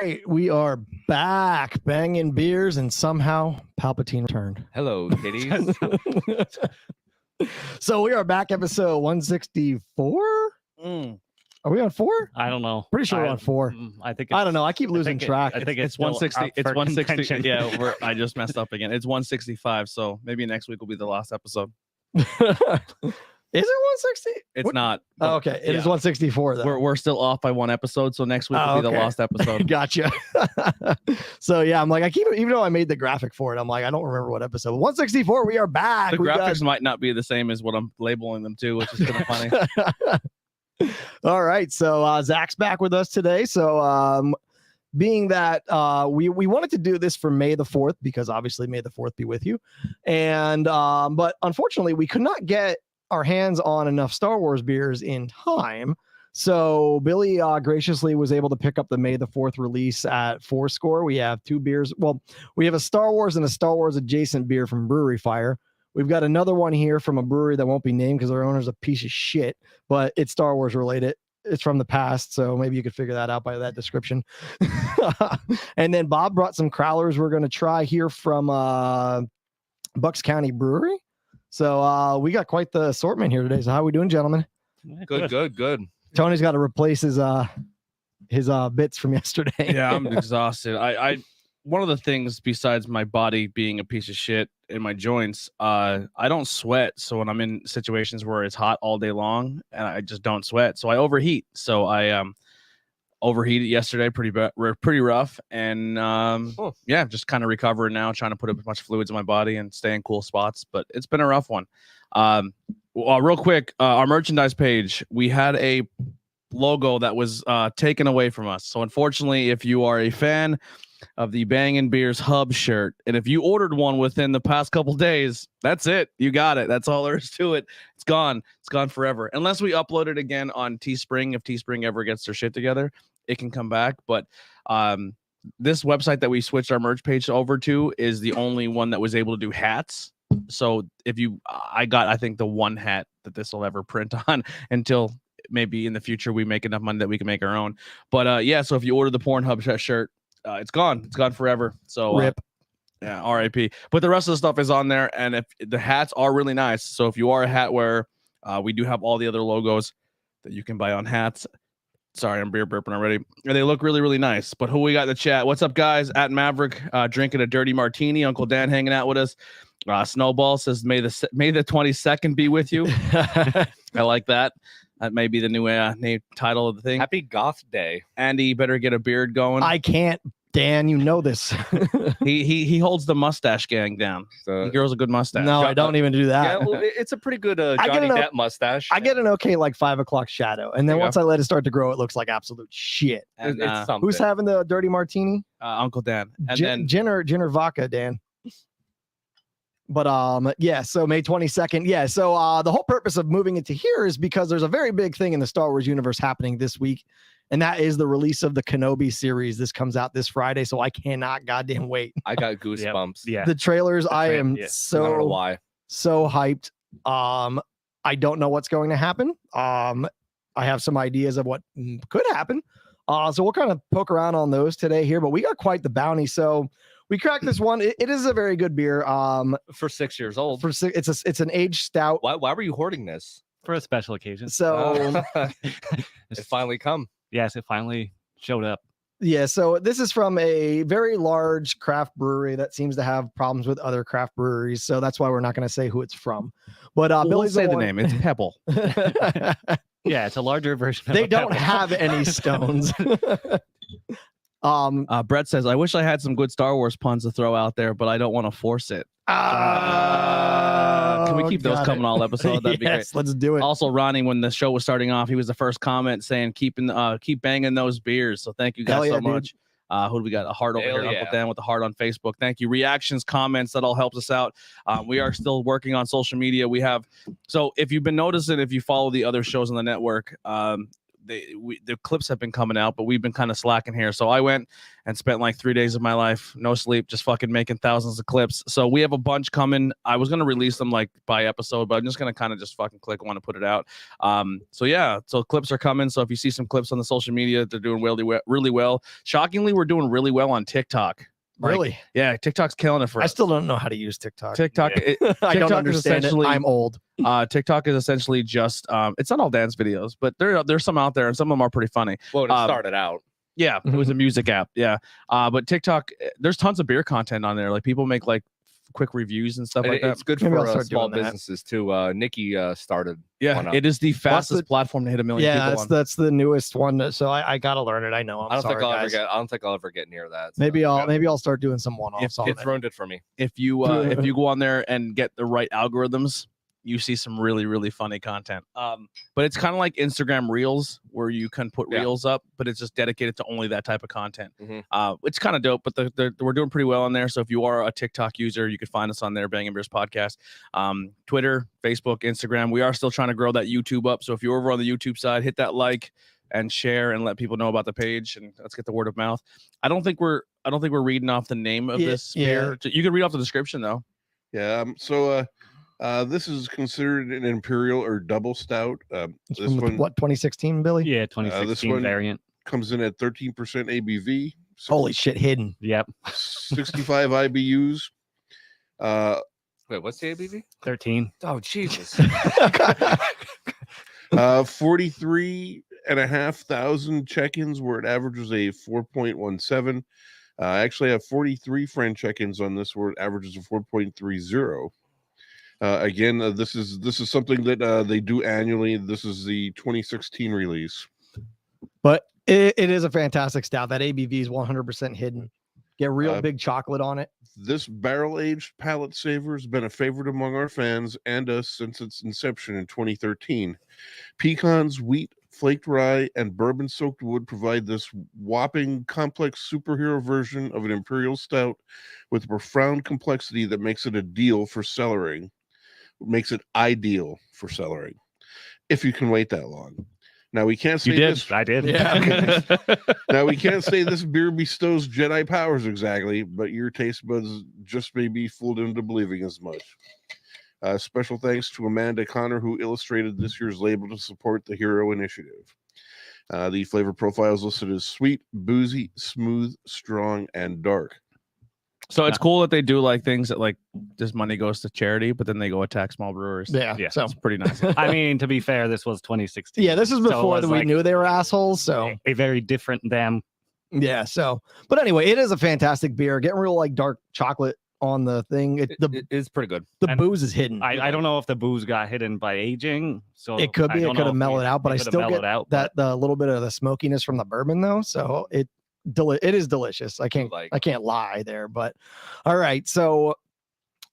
Hey, we are back, banging beers, and somehow Palpatine returned. Hello, kitties. So we are back, episode 164. Are we on 4? I don't know. Pretty sure we're on 4. I think. I don't know. I keep losing track. I think It's still 160. up It's for 160. contention. Yeah, I just messed up again. It's 165. So maybe next week will be the last episode. Is it 160? It's not. Oh, okay, it is 164 though. We're still off by one episode, so next week will be the last episode. Gotcha. So yeah, I'm like, I keep, even though I made the graphic for it, I'm like, I don't remember what episode. 164. We are back. The graphics might not be the same as what I'm labeling them to, which is kind of funny. All right, so Zach's back with us today. So being that we wanted to do this for May the 4th, because obviously May the 4th be with you, and but unfortunately we could not get our hands on enough Star Wars beers in time. So Billy graciously was able to pick up the May the 4th release at Fourscore. We have 2 beers. Well, we have a Star Wars and a Star Wars adjacent beer from Brewery Fire. We've got another one here from a brewery that won't be named because their owner's a piece of shit, but it's Star Wars related. It's from the past, so maybe you could figure that out by that description. And then Bob brought some crowlers we're going to try here from Bucks County Brewery. So we got quite the assortment here today. So how are we doing, gentlemen? Good. Tony's got to replace his bits from yesterday. Yeah, I'm exhausted. I one of the things besides my body being a piece of shit in my joints, I don't sweat. So when I'm in situations where it's hot all day long, and I just don't sweat, so I overheat. So I overheated yesterday, pretty rough, and yeah, just kind of recovering now, trying to put as much fluids in my body and stay in cool spots. But it's been a rough one. Real quick, our merchandise page, we had a logo that was taken away from us. So unfortunately, if you are a fan of the Bangin Beers Hub shirt, and if you ordered one within the past couple days, that's it. You got it. That's all there is to it. It's gone. It's gone forever. Unless we upload it again on Teespring. If Teespring ever gets their shit together, it can come back. But this website that we switched our merch page over to is the only one that was able to do hats. So I got, I think, the one hat that this will ever print on until maybe in the future we make enough money that we can make our own. But yeah, so if you order the Pornhub shirt, it's gone. It's gone forever. So rip. Yeah, RIP. But the rest of the stuff is on there, and if the hats are really nice. So if you are a hat wearer, we do have all the other logos that you can buy on hats. Sorry, I'm beer burping already. And they look really, really nice. But who we got in the chat? What's up, guys? At Maverick, drinking a dirty martini. Uncle Dan hanging out with us. Snowball says, May the 22nd be with you. I like that. That may be the new name title of the thing. Happy Goth Day. Andy, better get a beard going. I can't, Dan. You know this. he holds the mustache gang down. The girl's a good mustache. No, I don't even do that. Yeah, well, it's a pretty good Johnny Depp mustache. I get an okay like 5 o'clock shadow, and then once I let it start to grow, it looks like absolute shit. And, it's something. Who's having the dirty martini? Uncle Dan. And then Gin or vodka, Dan. But yeah, so May 22nd. Yeah, so the whole purpose of moving it to here is because there's a very big thing in the Star Wars universe happening this week, and that is the release of the Kenobi series. This comes out this Friday, so I cannot goddamn wait. I got goosebumps. Yeah. The trailers, I am I don't know why. so hyped. I don't know what's going to happen. I have some ideas of what could happen. So we'll kind of poke around on those today here, but we got quite the bounty. So we cracked this one. It is a very good beer. For 6 years old. It's an aged stout. Why were you hoarding this? For a special occasion. So It finally come. Yes, it finally showed up. yeah, so this is from a very large craft brewery that seems to have problems with other craft breweries. So that's why we're not going to say who it's from. But we'll say the name. It's Pebble. Yeah, it's a larger version. They don't have any stones. Brett says, I wish I had some good Star Wars puns to throw out there, but I don't want to force it. Can we keep those coming all episode? That'd be great. Let's do it. Also, Ronnie, when the show was starting off, he was the first comment saying, keep banging those beers. So thank you guys so much. Who do we got? A heart over here. Uncle Dan with the heart on Facebook. Thank you. Reactions, comments, that all helps us out. We are still working on social media. So if you've been noticing, if you follow the other shows on the network, the clips have been coming out, but we've been kind of slacking here. So I went and spent like 3 days of my life, no sleep, just fucking making thousands of clips. So we have a bunch coming. I was gonna release them like by episode, but I'm just gonna kind of just fucking click one and put it out. So yeah, so clips are coming. So if you see some clips on the social media, they're doing really well. Shockingly, we're doing really well on TikTok. Really? Yeah, TikTok's killing it for us. I still don't know how to use TikTok. TikTok, Yeah. I don't TikTok is understand it. essentially- I'm old. TikTok is essentially just it's not all dance videos, but there's some out there, and some of them are pretty funny. Well, it started out. Yeah, it was a music app. Yeah, but TikTok, there's tons of beer content on there. Like people make like quick reviews and stuff And like that. it's good Maybe I'll for start small doing that. businesses too. Nikki started. Yeah, one up. it is the fastest the- platform to hit 1 million Yeah, people on. that's the newest one. So I gotta learn it. I know. I don't sorry, think I'll ever guys. get. I don't think I'll ever get near that. Maybe I'll start doing some one-offs on It's it. ruined it for me. If you go on there and get the right algorithms, you see some really funny content. But it's kind of like Instagram Reels, where you can put reels up, but it's just dedicated to only that type of content. It's kind of dope, but we're doing pretty well on there. So if you are a TikTok user, you can find us on there, Bangin Beers Podcast. Twitter, Facebook, Instagram. We are still trying to grow that YouTube up. So if you're over on the YouTube side, hit that like and share and let people know about the page, and let's get the word of mouth. I don't think we're reading off the name of this beer. You can read off the description though. Yeah. This is considered an imperial or double stout. It's This from one what 2016, Billy? Yeah, 2016 one- variant. comes in at 13% ABV. Holy shit, hidden. Yep, 65 IBUs. Wait, what's the ABV? 13. Oh Jesus! 43,500 check-ins, where it averages a 4.17. I actually have 43 friend check-ins on this, where it averages a 4.30. Again, this is something that they do annually. This is the 2016 release. But it is a fantastic stout. That ABV is 100% hidden. Get real Uh, big chocolate on it. This barrel-aged palate saver has been a favorite among our fans and us since its inception in 2013. Pecans, wheat, flaked rye, and bourbon-soaked wood provide this whopping, complex superhero version of an imperial stout with profound complexity that makes it ideal for cellaring. Makes it ideal for cellaring, if you can wait that long. Now we can't say You did. this. I did. Yeah. Now we can't say this beer bestows Jedi powers exactly, but your taste buds just may be fooled into believing as much. Special thanks to Amanda Connor, who illustrated this year's label to support the Hero Initiative. The flavor profile is listed as sweet, boozy, smooth, strong, and dark. So it's cool that they do like things that like this money goes to charity, but then they go attack small brewers. Yeah. Yeah. So It's pretty nice. I mean, to be fair, this was 2016. yeah, this is So it before was that we like knew they were assholes. So a very different them. yeah. So, but anyway, it is a fantastic beer. Getting real like dark chocolate on the thing. It is pretty good. The And booze is hidden. I don't know if the booze got hidden by aging. So It could I be. It don't could know have if mellowed out, but I could have still mellowed get out, that the little bit of the smokiness from the bourbon though. So it is delicious. I can't lie there. But all right. So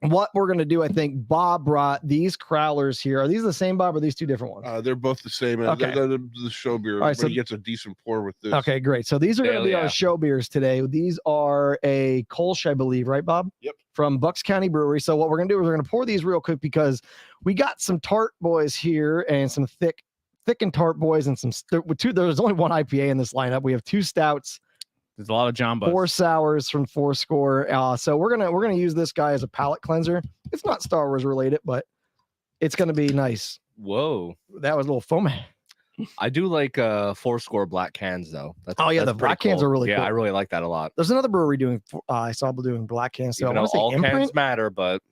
what we're gonna do, I think Bob brought these crowlers here. Are these the same, Bob, or are these two different ones? They're both the same. Okay. They're the show beer. All right, so- Everybody gets a decent pour with this. Okay, great. So these are going to Hell be yeah. our show beers today. These are a Kolsch, I believe, right, Bob? Yep. From Bucks County Brewery. So what we're going to do is we're going to pour these real quick because we got some tart boys here and some thick and tart boys and some there's only one IPA in this lineup. We have two stouts, There's a lot of Jamba. 4 sours from Fourscore. So we're gonna use this guy as a palate cleanser. It's not Star Wars related, but it's gonna be nice. Whoa. That was a little foam. I do like Fourscore black cans though. Oh, yeah, that's the black pretty cans cool. are really yeah, cool. I really like that a lot. There's another brewery doing. I saw them doing black cans. So Even I though want to say all Imprint. cans matter, but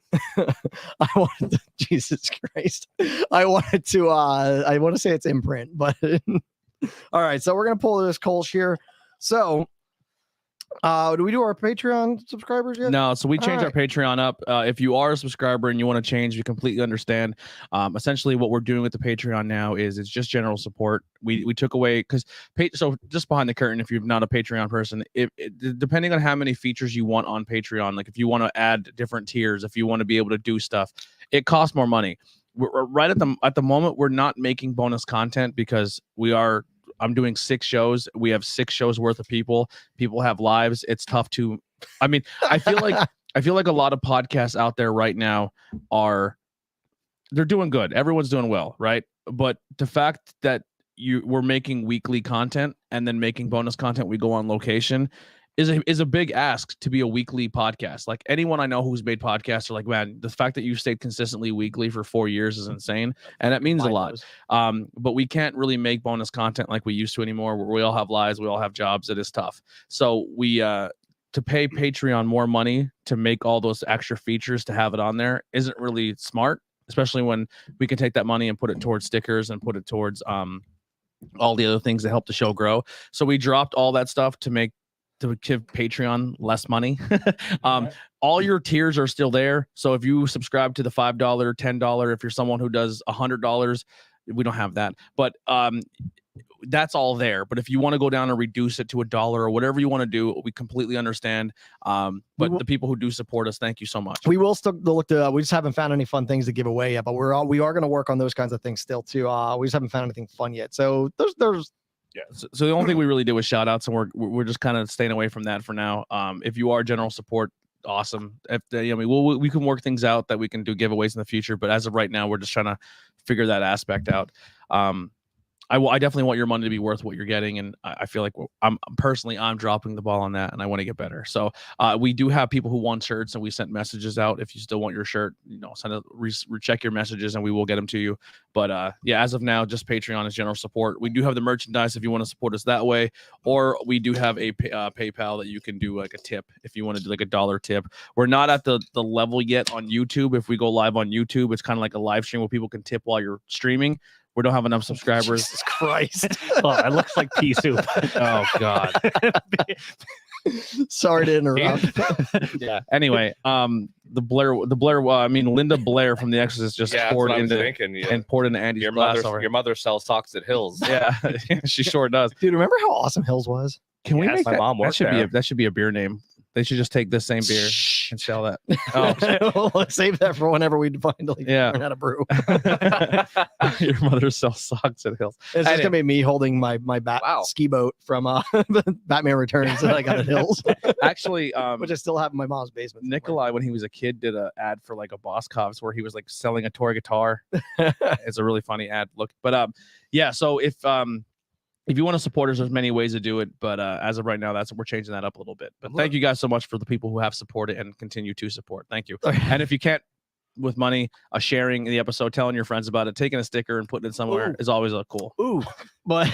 I wanted to, Jesus Christ. I want to say it's Imprint, but all right. So we're gonna pull this Kolsch here. So do we do our Patreon subscribers yet? No, so we All changed our right. Patreon up. If you are a subscriber and you want to change, we completely understand. Essentially, what we're doing with the Patreon now is it's just general support. We took away because so just behind the curtain, if you're not a Patreon person, depending on how many features you want on Patreon, like if you want to add different tiers, if you want to be able to do stuff, it costs more money. We're right at the moment, we're not making bonus content because I'm doing 6 shows. We have 6 shows worth of people. People have lives. It's tough to. I mean, I feel like a lot of podcasts out there right now they're doing good. Everyone's doing well, right? But the fact that we're making weekly content and then making bonus content. We go on location is a big ask to be a weekly podcast. Like anyone I know who's made podcasts are like, man, the fact that you've stayed consistently weekly for 4 years is insane, and that means a lot. But we can't really make bonus content like we used to anymore. Where we all have lives, we all have jobs. It is tough. So we to pay Patreon more money to make all those extra features to have it on there isn't really smart, especially when we can take that money and put it towards stickers and put it towards all the other things that help the show grow. So we dropped all that stuff to give Patreon less money. All your tiers are still there. So if you subscribe to the $5, $10, if you're someone who does $100, we don't have that, but that's all there. But if you want to go down and reduce it to $1 or whatever you want to do, we completely understand. But the people who do support us, thank you so much. We will still look to. We just haven't found any fun things to give away yet, but we are going to work on those kinds of things still too. We just haven't found anything fun yet. So there's. Yeah. So the only thing we really do is shout outs, and we're just kind of staying away from that for now. If you are general support, awesome. If we can work things out that we can do giveaways in the future, but as of right now, we're just trying to figure that aspect out. I definitely want your money to be worth what you're getting, and I feel like I'm dropping the ball on that, and I want to get better. So we do have people who want shirts, and we sent messages out. If you still want your shirt, check your messages, and we will get them to you. But as of now, just Patreon is general support. We do have the merchandise if you want to support us that way, or we do have a PayPal that you can do like a tip if you want to do like $1 tip. We're not at the level yet on YouTube. If we go live on YouTube, it's kind of like a live stream where people can tip while you're streaming. We don't have enough subscribers. Jesus Christ. Oh, it looks like pea soup. Oh God. Sorry to interrupt. Yeah. Anyway, Linda Blair from The Exorcist just poured into Andy's glass. Your mother sells socks at Hills. Yeah, she sure does. Dude, remember how awesome Hills was? Can we make my that? mom worked there. That should be a beer name. They should just take this same beer and sell that. Oh, We'll save that for whenever we finally learn how to brew. Your mother sells socks at Hills. It's just gonna be me holding my ski boat from Batman Returns that I got at Hills. Actually, which I still have in my mom's basement. Nikolai, when he was a kid, did an ad for like a Boss Cops where he was like selling a toy guitar. It's a really funny ad. Look, but so if you want to support us, there's many ways to do it. But as of right now, we're changing that up a little bit. But thank you guys so much for the people who have supported and continue to support. Thank you. And if you can't with money, sharing the episode, telling your friends about it, taking a sticker and putting it somewhere is always cool. Ooh, but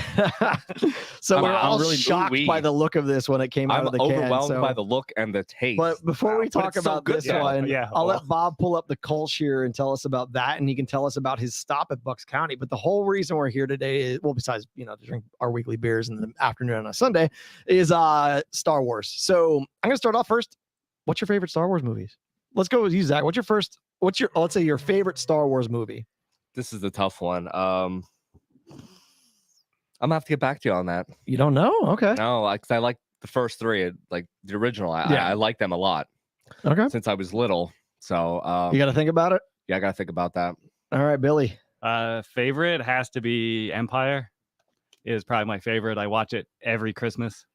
so we're all really shocked by the look of this when it came out of the can. I'm overwhelmed by the look and the taste. But before we talk about this one, I'll let Bob pull up the Kolsch here and tell us about that, and he can tell us about his stop at Bucks County. But the whole reason we're here today is, well, besides to drink our weekly beers in the afternoon on a Sunday, is Star Wars. So I'm gonna start off first. What's your favorite Star Wars movies? Let's go with you, Zach. Let's say your favorite Star Wars movie? This is the tough one. I'm gonna have to get back to you on that. You don't know? Okay. No, because I like the first three, like the original. I like them a lot. Okay. Since I was little, so you got to think about it. Yeah, I got to think about that. All right, Billy. Favorite has to be Empire. It is probably my favorite. I watch it every Christmas.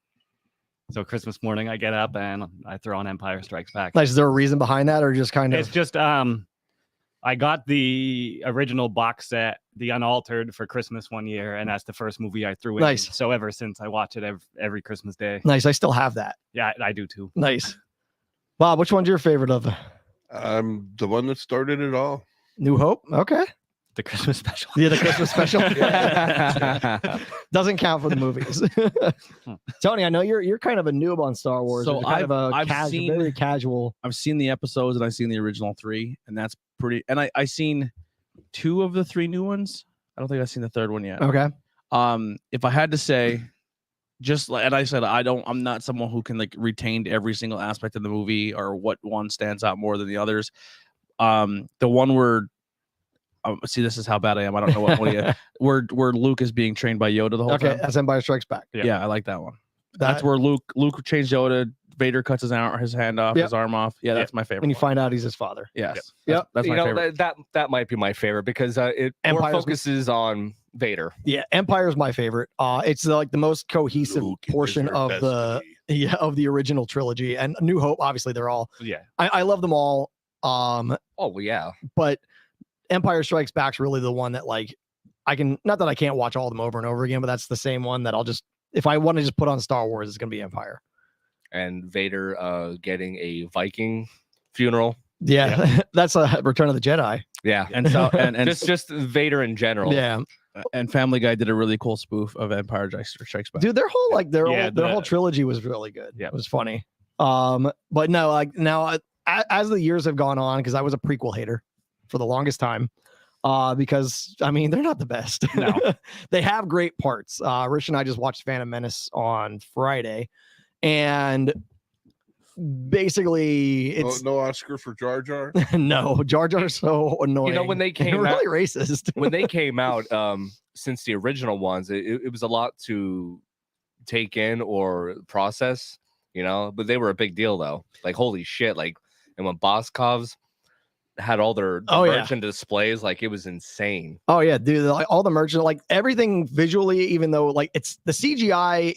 So Christmas morning, I get up and I throw on Empire Strikes Back. Like, is there a reason behind that, or just kind of? It's just I got the original box set, the unaltered, for Christmas one year, and that's the first movie I threw in. Nice. So ever since, I watch it every Christmas day. Nice. I still have that. Yeah, I do too. Nice. Bob, which one's your favorite of them? The one that started it all. New Hope. Okay. The Christmas special. Yeah, the Christmas special. Doesn't count for the movies. Tony, I know you're kind of a noob on Star Wars. So I've seen very casual. I've seen the episodes and I've seen the original 3, and that's pretty. And I seen 2 of the 3 new ones. I don't think I've seen the 3rd one yet. Okay. If I had to say, and I said I'm not someone who can like retain every single aspect of the movie or what one stands out more than the others. The one where see, this is how bad I am. I don't know where Luke is being trained by Yoda the whole time. Okay, as Empire Strikes Back. Yeah, I like that one. That's where Luke changed Yoda. Vader cuts his hand off, his arm off. Yeah, that's my favorite. When you find out he's his father. Yes. Yep. That's my favorite. That might be my favorite because it more focuses on Vader. Yeah, Empire's my favorite. It's like the most cohesive portion of the original trilogy, and New Hope. Obviously, they're all. Yeah. I love them all. Oh yeah. But Empire Strikes Back's really the one that, like, I can, not that I can't watch all of them over and over again, but that's the same one that I'll just, if I want to just put on Star Wars, it's gonna be Empire. And Vader getting a Viking funeral. Yeah. That's a Return of the Jedi. Yeah, And so and just Vader in general. Yeah. and Family Guy did a really cool spoof of Empire Strikes Back. Dude, their whole like their Yeah, whole trilogy was really good. Yeah. It was funny. But no, like now as the years have gone on, because I was a prequel hater for the longest time. Because I mean they're not the best. No. They have great parts. Rich and I just watched Phantom Menace on Friday, and basically it's no Oscar for Jar Jar. no, Jar Jar's so annoying. You know, when they came really out, racist. when they came out, since the original ones, it was a lot to take in or process, you know, but they were a big deal though. Like, holy shit. Like, and when Boscov's had all their merch and displays, like it was insane. Oh yeah, dude, like all the merch, like everything visually, even though like it's the CGI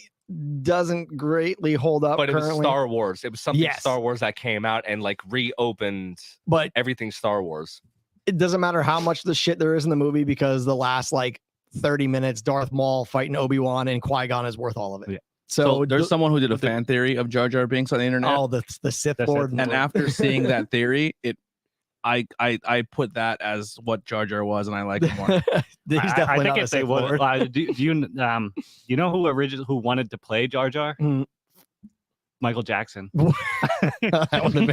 doesn't greatly hold up, but it currently. was Star Wars. It was something Yes. Star Wars that came out and like reopened But everything Star Wars. it doesn't matter how much the shit there is in the movie, because the last like 30 minutes, Darth Maul fighting Obi-Wan and Qui-Gon is worth all of it. Yeah. So there's someone who did a fan theory of Jar Jar Binks on the internet. oh, the Sith The Lord, Sith And after seeing that theory, I put that as what Jar Jar was, and I like it more. He's I definitely think not a if they Sith would, Lord. do you know who wanted to play Jar Jar? Mm. Michael Jackson. That would've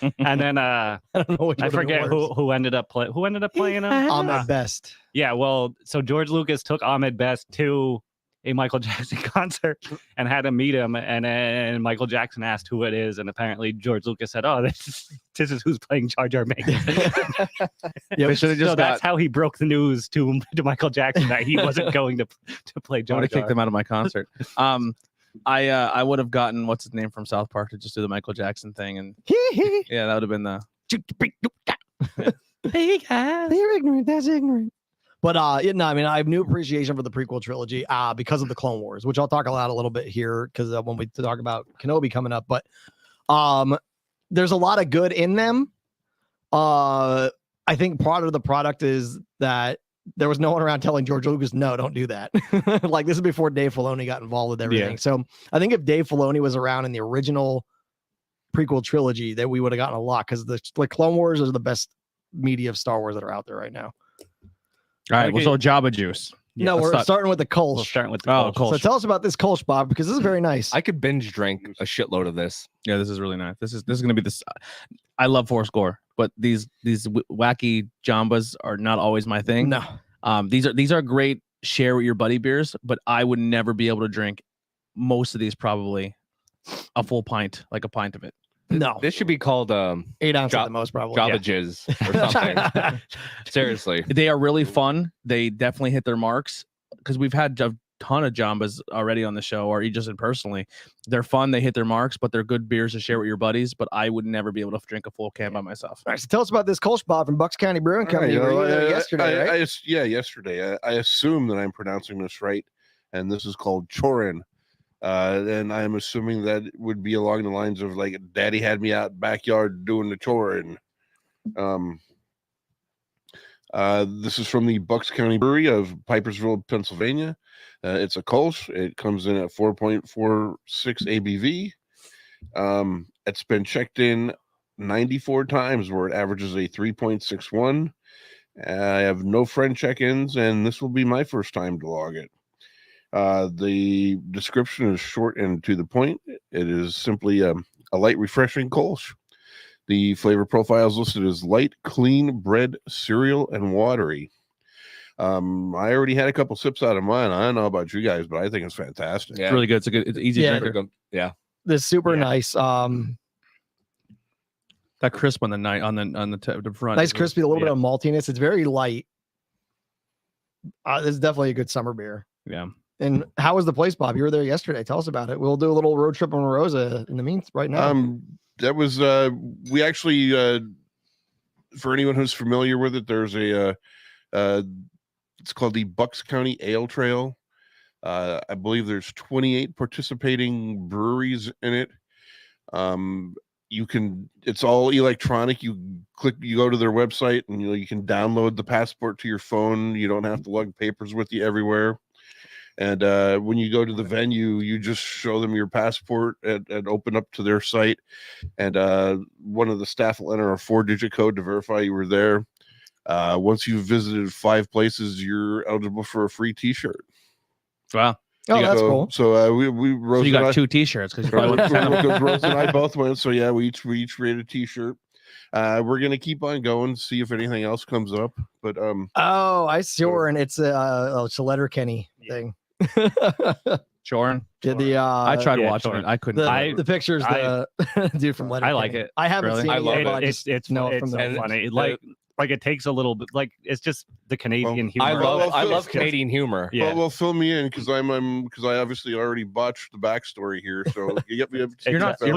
been- And then I don't know which I would've been forget worse. who ended up playing him. Ahmed Best. Yeah, well, so George Lucas took Ahmed Best to a Michael Jackson concert and had him meet him, and Michael Jackson asked who it is, and apparently George Lucas said, "Oh, this is who's playing Jar Jar Binks." They should have just So that's how he broke the news to Michael Jackson that he wasn't going to play I Jar would have Jar. kicked him out of my concert. I would have gotten what's his name from South Park to just do the Michael Jackson thing, and yeah, that would have been the. They're ignorant. That's ignorant. But no, I mean, I have new appreciation for the prequel trilogy because of the Clone Wars, which I'll talk about a little bit here because when we talk about Kenobi coming up. But there's a lot of good in them. I think part of the product is that there was no one around telling George Lucas, no, don't do that. Like this is before Dave Filoni got involved with everything. Yeah. So I think if Dave Filoni was around in the original prequel trilogy, that we would have gotten a lot, because the Clone Wars are the best media of Star Wars that are out there right now. All right, well, so Jabba Juice. No, let's we're start- starting with the Kolsch. We'll start with the Oh, Kolsch. Kolsch. So tell us about this Kolsch, Bob, because this is very nice. I could binge drink a shitload of this. Yeah, this is really nice. This is gonna be this. I love Fourscore, but these wacky Jambas are not always my thing. No. These are great share with your buddy beers, but I would never be able to drink most of these. Probably a full pint, like a pint of it. No. This should be called 8 ounces Ja- at the most, probably. Jabba Yeah. Jizz or something. Seriously. They are really fun. They definitely hit their marks, because we've had a ton of Jambas already on the show, or just in personally. They're fun. They hit their marks, but they're good beers to share with your buddies. But I would never be able to drink a full can by myself. All right, so tell us about this Kolsch, Bob, from Bucks County Brewing Company. You were there yesterday, right? Yesterday. I assume that I'm pronouncing this right, and this is called Chorin. And I'm assuming that it would be along the lines of like, Daddy had me out backyard doing the chorin. This is from the Bucks County Brewery of Pipersville, Pennsylvania. It's a Kolsch. It comes in at 4.46 ABV. It's been checked in 94 times, where it averages a 3.61. I have no friend check-ins, and this will be my first time to log it. The description is short and to the point. It is simply a light, refreshing Kolsch. The flavor profile is listed as light, clean, bread, cereal, and watery. I already had a couple sips out of mine. I don't know about you guys, but I think it's fantastic. It's really good. It's easy Yeah. drinker. Yeah. This is super Yeah. nice. That crisp on the night on the front. Nice, is really- crispy, a little bit yeah. of maltiness. It's very light. This is definitely a good summer beer. Yeah. And how was the place, Bob? You were there yesterday. Tell us about it. We'll do a little road trip on Rosa in the means right now. That was we actually for anyone who's familiar with it, there's a it's called the Bucks County Ale Trail. I believe there's 28 participating breweries in it. it's all electronic. You go to their website, and you can download the passport to your phone. You don't have to lug papers with you everywhere. And when you go to the venue, you just show them your passport and open up to their site. And one of the staff will enter a 4-digit code to verify you were there. Once you've visited 5 places, you're eligible for a free T-shirt. Wow. Oh, that's cool. So we Rose So you and got I, 2 T-shirts because you probably went to 10 of them. Rose and I both went. So yeah, we each rated a T-shirt. We're gonna keep on going, see if anything else comes up. But Oh, I saw, and it's a Letterkenny thing. Chorin. Did the I tried yeah, watching Chorin. it. I couldn't. the pictures, the dude from Letterkenny. I like it. I haven't Really? seen I it love yet, it. but I just It's know it it's from so the and- funny. Like it takes a little bit. Like it's just the Canadian humor. I love It's Canadian humor. Yeah. well, fill me in because I obviously already botched the backstory here. So you get me up to You're not too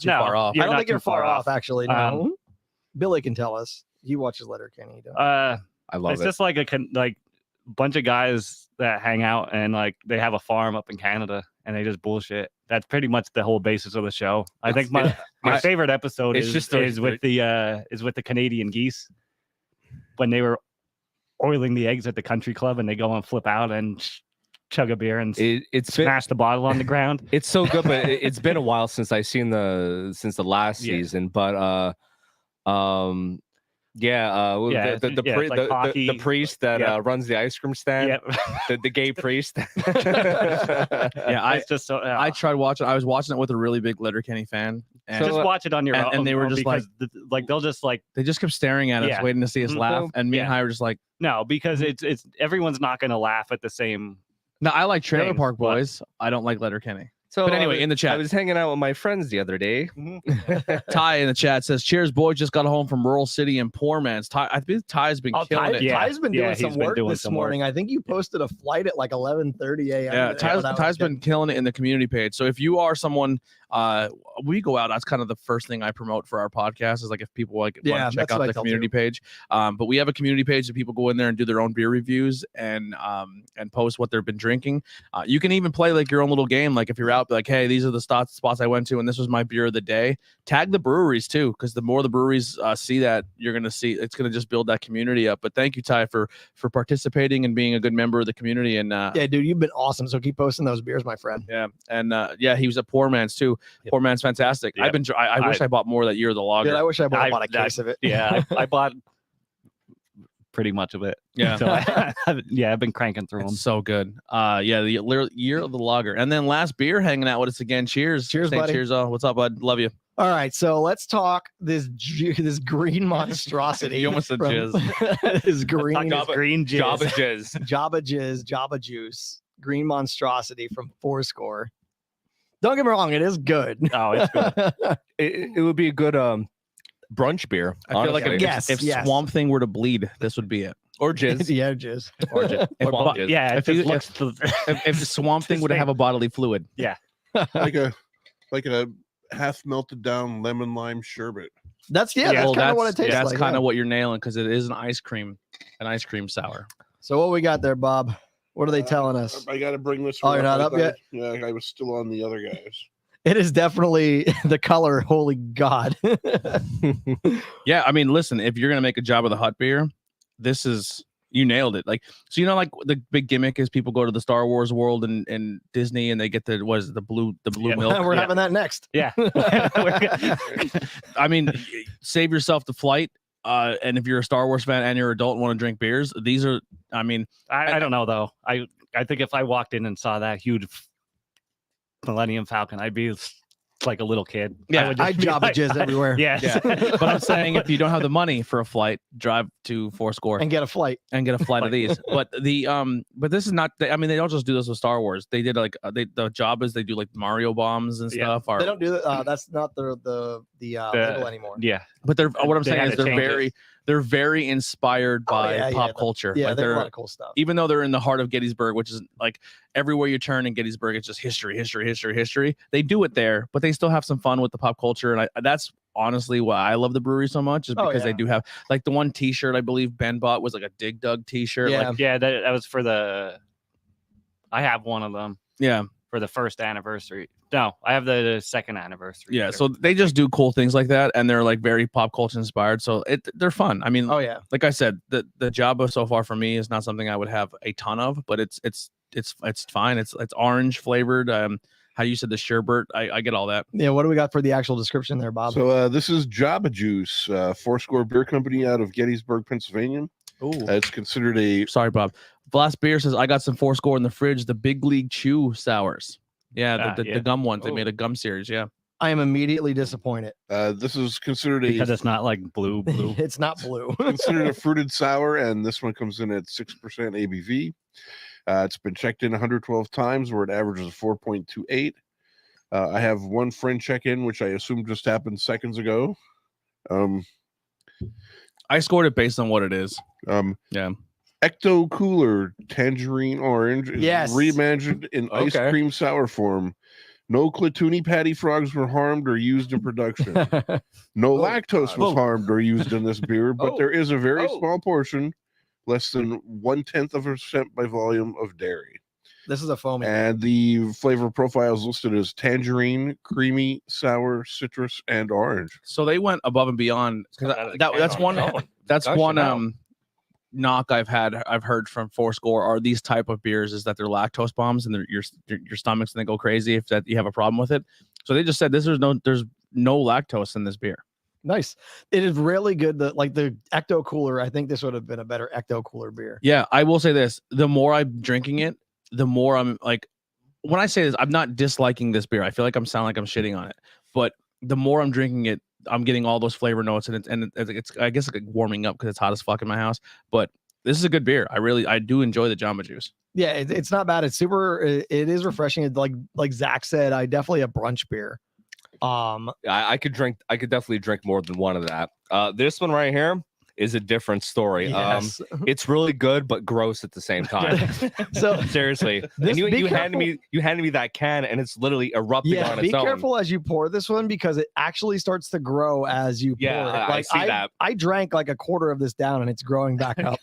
far off. I don't think you're too far off, actually. No, Um, Billy can tell us. He watches Letterkenny. I love It's it. just like a bunch of guys that hang out and like they have a farm up in Canada and they just bullshit. That's pretty much the whole basis of the show. I think my favorite episode it's is just is with the Canadian geese when they were oiling the eggs at the country club and they go and flip out and chug a beer and It's been smash the bottle on the ground. it's so good, but it's been a while since I've seen the last Yeah. season. But Yeah, the it's like hockey. the priest that Yeah. Runs the ice cream stand, Yeah, the gay priest. Yeah, it's just so. I tried watching. I was watching it with a really big Letterkenny fan, and just watch it on your own. and they were just because they'll just like they just kept staring at us, Yeah. waiting to see us Mhm. laugh. And me and Yeah. Hy were just like, no, because it's everyone's not going to laugh at the same. "No, I like Trailer Things, Park but- Boys. I don't like Letterkenny." So But anyway, in the I chat, was hanging out with my friends the other day. Ty in the chat says, "Cheers, boys! Just got home from rural city and poor man's." Ty, I think Ty's been killing it. Yeah. Ty's been doing Yeah, some he's been work doing this some work. morning. I think you posted a flight at like 11:30 a.m. Yeah, today when I was Ty's been killing it in the community page. So if you are someone, we go out. That's kind of the first thing I promote for our podcast is like if people like Yeah, want to check that's what out I the tell community page. But we have a community page that people go in there and do their own beer reviews and post what they've been drinking. You can even play like your own little game. Like if you're out, like, hey, these are the spots I went to, and this was my beer of the day. Tag the breweries too, because the more the breweries see that, you're gonna see it's gonna just build that community up. But thank you, Ty, for participating and being a good member of the community. And Yeah, dude, you've been awesome. So keep posting those beers, my friend. yeah, and he was a poor man's too. Yep. Poor man's fantastic. Yep. I wish I bought more that year of the lager. Dude, I wish I I- bought a case of it. Yeah, I bought pretty much of it. Yeah. So I've been cranking through them. It's so good. Yeah, the year of the lager, and then last beer hanging out with us again. Cheers, Cheers, Say buddy. Cheers, what's up, bud? Love you. All right, so let's talk this green monstrosity. You almost said from- this green Jabba- green jizz. Jabba Jizz. Jabba Juice, green monstrosity from Fourscore. Don't get me wrong, it is good. Oh, it's good. It would be a good brunch beer. I feel like honestly. if Swamp Thing were to bleed, this would be it. or jizz. Yeah, jizz. Or jizz. If, Swamp bo- jizz. Yeah, If it you- just looks. if Swamp Thing would have a bodily fluid, like a half melted down lemon lime sherbet. That's Yeah, that's well, kind of what it tastes that's like. kind yeah. of what you're nailing because it is an ice cream sour. So what we got there, Bob? What are they telling us? I got to bring this. Oh, one you're not I up thought- yet? Yeah, I was still on the other guys. It is definitely the color. Holy God! Yeah, I mean, listen, if you're gonna make a Jabba the Hutt beer, this is you nailed it. Like, so you know, like the big gimmick is people go to the Star Wars world and Disney, and they get the the blue Yeah. milk. We're Yeah. having that next. Yeah. I mean, save yourself the flight. And if you're a Star Wars fan and you're an adult and want to drink beers, these are. I mean, I don't know though. I think if I walked in and saw that huge Millennium Falcon, I'd be like a little kid. Yeah, would just I be Jabba like- jizz everywhere. Yes. Yeah. But I'm saying if you don't have the money for a flight, drive to Fourscore And get a flight. and get a flight of these. But but this is not. I mean, they don't just do this with Star Wars. They did like the Jabbas. They do like Mario bombs and Yeah. stuff. Or, They don't do that. That's not the label anymore. Yeah. but they're what I'm They saying had is to change it. they're very inspired Oh, by yeah, pop yeah, culture. Yeah, Like they have a they're lot of cool stuff. even though they're in the heart of Gettysburg, which is like everywhere you turn in Gettysburg, it's just history. They do it there, but they still have some fun with the pop culture, and that's honestly why I love the brewery so much, is Oh, because they yeah. do have like the one T-shirt I believe Ben bought was like a Dig Dug T-shirt. Yeah. Like, Yeah, that was for the. I have one of them yeah. for the first anniversary. No, I have the second anniversary. Yeah, bitter. so they just do cool things like that, and they're like very pop culture inspired. So they're fun. I mean, Oh yeah. like I said, the Jabba so far for me is not something I would have a ton of, but it's fine. It's orange flavored. How you said the sherbet, I get all that. Yeah. What do we got for the actual description there, Bob? So this is Jabba Juice, Fourscore Beer Company out of Gettysburg, Pennsylvania. Ooh. It's considered a Sorry, Bob. Last beer says I got some Fourscore in the fridge. The Big League Chew sours. Yeah, the gum ones. They made a gum series. Yeah. I am immediately disappointed. this is considered because a it's not like blue. It's not blue. considered a fruited sour, and this one comes in at 6% ABV. It's been checked in 112 times, where it averages 4.28. I have one friend check in, which I assume just happened seconds ago. I scored it based on what it is. Yeah. Ecto Cooler Tangerine Orange is Yes. reimagined in ice Okay. cream sour form. No Clatoony patty frogs were harmed or used in production. No lactose was harmed or used in this beer, but there is a very small portion, less than 0.1% by volume, of dairy. This is a foamy. And the flavor profile is listed as tangerine, creamy, sour, citrus, and orange. So they went above and beyond because that's one Gush it out. knock I've heard from Fourscore are these type of beers is that they're lactose bombs and your stomach's gonna go crazy if that you have a problem with it. So they just said there's no lactose in this beer. Nice. It is really good. Like the Ecto Cooler, I think this would have been a better Ecto Cooler beer. Yeah, I will say this: the more I'm drinking it, the more I'm like. When I say this, I'm not disliking this beer. I feel like I'm sounding like I'm shitting on it, but the more I'm drinking it, I'm getting all those flavor notes, and it's I guess like warming up because it's hot as fuck in my house. But this is a good beer. I do enjoy the Jamba Juice. Yeah, it's not bad. It's super. It is refreshing. It's like Zach said, I definitely a brunch beer. I could definitely drink more than one of that. This one right here is a different story. Yes. It's really good but gross at the same time. So Seriously. This- And you be handed me that can, and it's literally erupting yeah, on be its own. careful as you pour this one because it actually starts to grow as you Yeah, pour it. I see that. I drank like a quarter of this down and it's growing back up.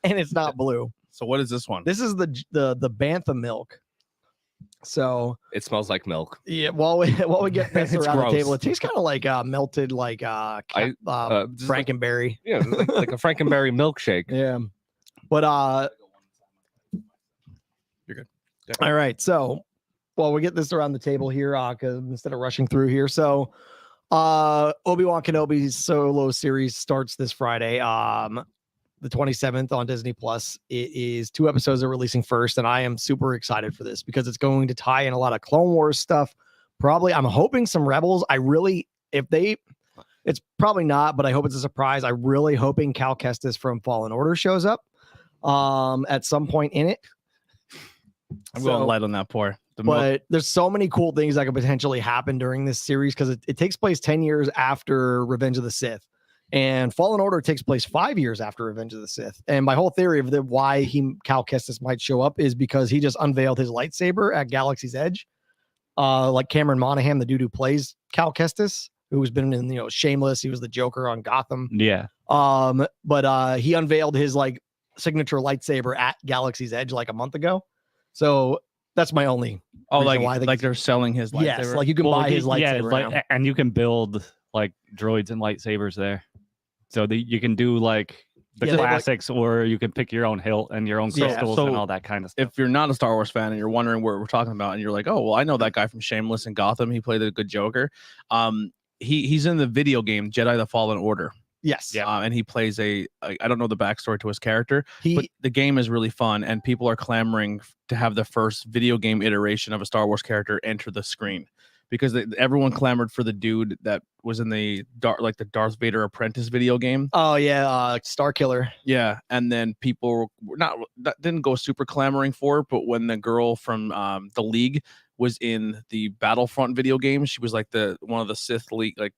And it's not blue. So what is this one? This is the Bantha Milk. So It smells like milk. yeah, while we get this It's around gross. the table, it tastes kind of like melted Just like- Frankenberry. Yeah, like a Frankenberry milkshake. Yeah. But You're good. all right. So while we get this around the table here, because instead of rushing through here, so Obi-Wan Kenobi's solo series starts this Friday, the 27th on Disney Plus. It is 2 episodes they're releasing first, and I am super excited for this because it's going to tie in a lot of Clone Wars stuff. Probably, I'm hoping some Rebels. It's probably not, but I hope it's a surprise. I'm really hoping Cal Kestis from Fallen Order shows up at some point in it. I'm going light on that pour. But there's so many cool things that could potentially happen during this series because it takes place 10 years after Revenge of the Sith. And Fallen Order takes place 5 years after Revenge of the Sith. And my whole theory of why Cal Kestis might show up is because he just unveiled his lightsaber at Galaxy's Edge. Like Cameron Monaghan, the dude who plays Cal Kestis, who's been in Shameless. He was the Joker on Gotham. Yeah. But he unveiled his like signature lightsaber at Galaxy's Edge like a month ago. So that's my only. reason why I think like they're selling his lightsaber. yes, like you can buy his lightsaber. Yeah, now. and you can build like droids and lightsabers there. So you can do like the Yeah, they have, like- classics, or you can pick your own hilt and your own Yeah, crystals so and all that kind of stuff. If you're not a Star Wars fan and you're wondering what we're talking about, and you're like, oh well, I know that guy from Shameless and Gotham. He played a good Joker. He's in the video game Jedi: The Fallen Order. Yes. Yeah. And he plays I don't know the backstory to his character, but He the game is really fun, and people are clamoring to have the first video game iteration of a Star Wars character enter the screen because everyone clamored for the dude that was in the Darth Vader Apprentice video game. oh yeah, Star Killer. Yeah, and then people were didn't go super clamoring for it, but when the girl from the League was in the Battlefront video game, she was like one of the Sith League like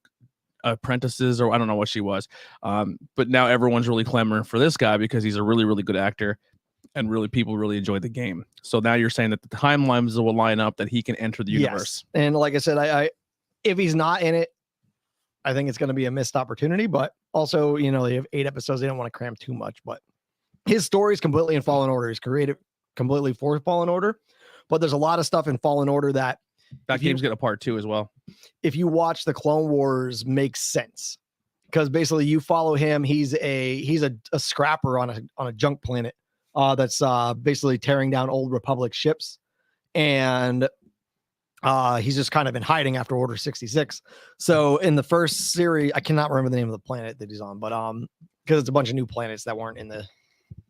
apprentices, or I don't know what she was. But now everyone's really clamoring for this guy because he's a really, really good actor, and people really enjoy the game. So now you're saying that the timelines will line up that he can enter the universe. Yes. And like I said, I if he's not in it, I think it's going to be a missed opportunity. But also, they have 8 episodes. They don't want to cram too much. But his story is completely in Fallen Order. He's created completely for Fallen Order. but there's a lot of stuff in Fallen Order that That if you- game's getting a part 2 as well. if you watch the Clone Wars, makes sense because basically you follow him. He's a scrapper on a junk planet that's basically tearing down old Republic ships, and he's just kind of in hiding after Order 66. So in the first series, I cannot remember the name of the planet that he's on, but because it's a bunch of new planets that weren't in the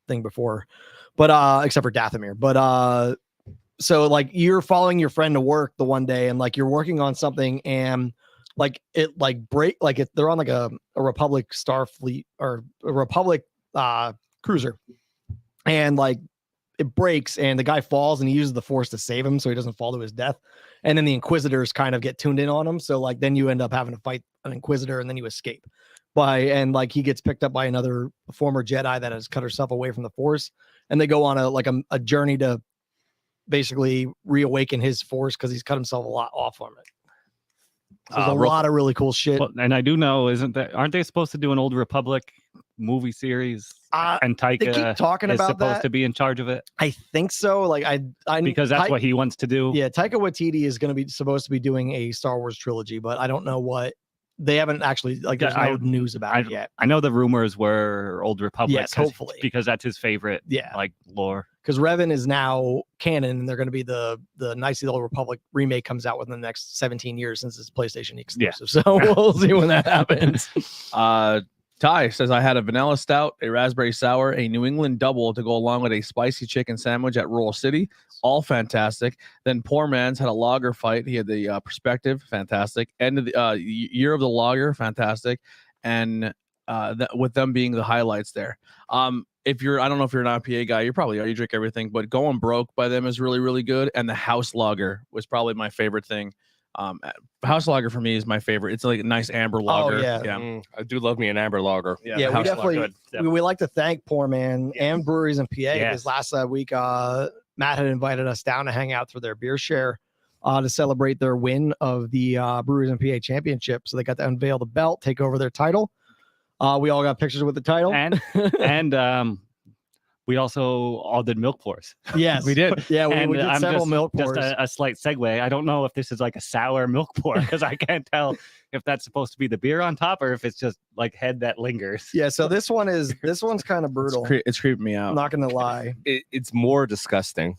thing before, but except for Dathomir. But so like you're following your friend to work the one day, and like you're working on something, and like it like break like it, they're on like a Republic Starfleet or a Republic cruiser, and like it breaks and the guy falls and he uses the Force to save him so he doesn't fall to his death, and then the Inquisitors kind of get tuned in on him, so like then you end up having to fight an Inquisitor and then you escape and like he gets picked up by another former Jedi that has cut herself away from the Force, and they go on a journey to basically reawaken his Force because he's cut himself a lot off from it. So there's a lot of really cool shit. Well, and I do know, aren't they supposed to do an Old Republic movie series? And They keep Taika talking is about supposed that. to be in charge of it I think so. Like I because that's what he wants to do. Yeah, Taika Waititi is going to be supposed to be doing a Star Wars trilogy, but I don't know what they haven't actually like. There's no news about it yet. I know the rumors were Old Republic. Yes, hopefully, because that's his favorite. Yeah, like lore. Because Revan is now canon, and they're going to be the Knights of the Old Republic remake comes out within the next 17 years since it's PlayStation exclusive. Yeah. So we'll see when that happens. Ty says, I had a vanilla stout, a raspberry sour, a New England double to go along with a spicy chicken sandwich at Rural City. All fantastic. Then Poor Man's had a lager fight. He had the perspective, fantastic. End of the year of the lager, fantastic. And with them being the highlights there. If you're, I don't know if you're an IPA guy, you probably are. You drink everything, but Going Broke by them is really, really good. And the House Lager was probably my favorite thing. House Lager for me is my favorite. It's like a nice amber lager. Oh, yeah. I do love me an amber lager. Yeah, we definitely we like to thank Poor Man and Breweries in PA because last week Matt had invited us down to hang out for their beer share to celebrate their win of the Breweries in PA championship. So they got to unveil the belt, take over their title. We all got pictures with the title, and we also all did milk pours. Yes, we did. Yeah, we did several milk pours. Just a slight segue. I don't know if this is like a sour milk pour because I can't tell if that's supposed to be the beer on top or if it's just like head that lingers. Yeah, so this one's kind of brutal. It's creeping me out. I'm not gonna lie. It's more disgusting.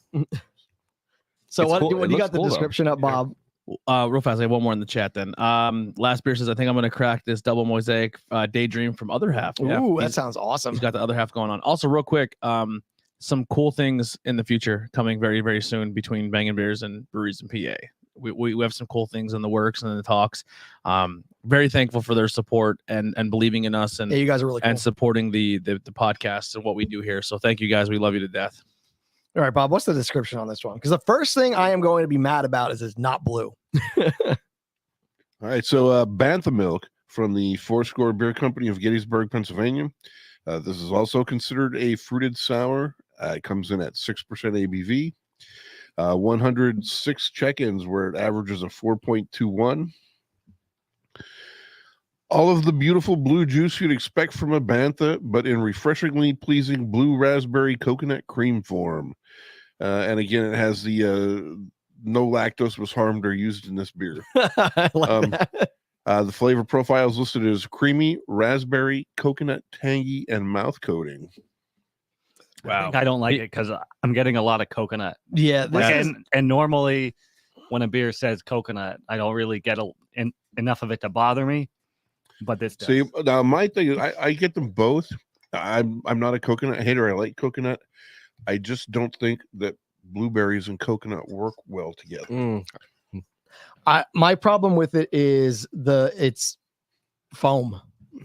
So what cool. do you got the description up, Bob? Real fast, I have one more in the chat then. Last beer says, I think I'm gonna crack this double mosaic Daydream from Other Half. Ooh, that sounds awesome. He's got the Other Half going on. Also, real quick, some cool things in the future coming very, very soon between Bangin Beers and Breweries in PA. We have some cool things in the works and in the talks. Very thankful for their support and believing in us and you guys are really cool. and supporting the podcast and what we do here. So thank you guys. We love you to death. All right, Bob, what's the description on this one? Because the first thing I am going to be mad about is it's not blue. All right, so Bantha Milk from the Fourscore Beer Company of Gettysburg, Pennsylvania. This is also considered a fruited sour. It comes in at 6% ABV. 106 check-ins where it averages a 4.21. All of the beautiful blue juice you'd expect from a Bantha, but in refreshingly pleasing blue raspberry coconut cream form. And again, it has the no lactose was harmed or used in this beer. I like that. The flavor profile is listed as creamy, raspberry, coconut, tangy, and mouth coating. Wow. I don't like it because I'm getting a lot of coconut. Yeah. And normally when a beer says coconut, I don't really get enough of it to bother me. But this does. See, now my thing is I get them both. I'm not a coconut hater. I like coconut. I just don't think that blueberries and coconut work well together. My problem with it is it's foam.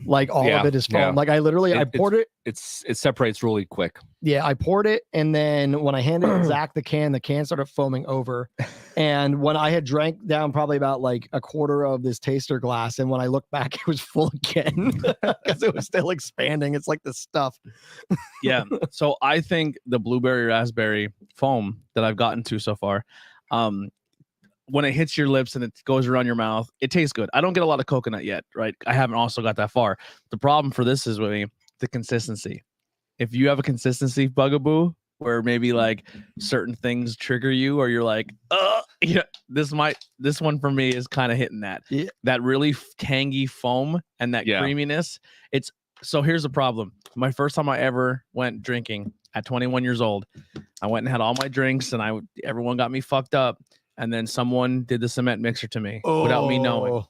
Like all of it is foam. Like I literally I poured it. It separates really quick. Yeah, I poured it, and then when I handed Zach the can started foaming over. And when I had drank down probably about like a quarter of this taster glass, and when I looked back, it was full again because it was still expanding. It's like the stuff. Yeah. So I think the blueberry raspberry foam that I've gotten to so far, when it hits your lips and it goes around your mouth, it tastes good. I don't get a lot of coconut yet, right? I haven't also got that far. The problem for this is with me, the consistency. If you have a consistency bugaboo, where maybe like certain things trigger you, or you're like, yeah, this one for me is kind of hitting that. Yeah. That really tangy foam and that creaminess. So here's the problem. My first time I ever went drinking at 21 years old, I went and had all my drinks, and everyone got me fucked up, and then someone did the cement mixer to me without me knowing.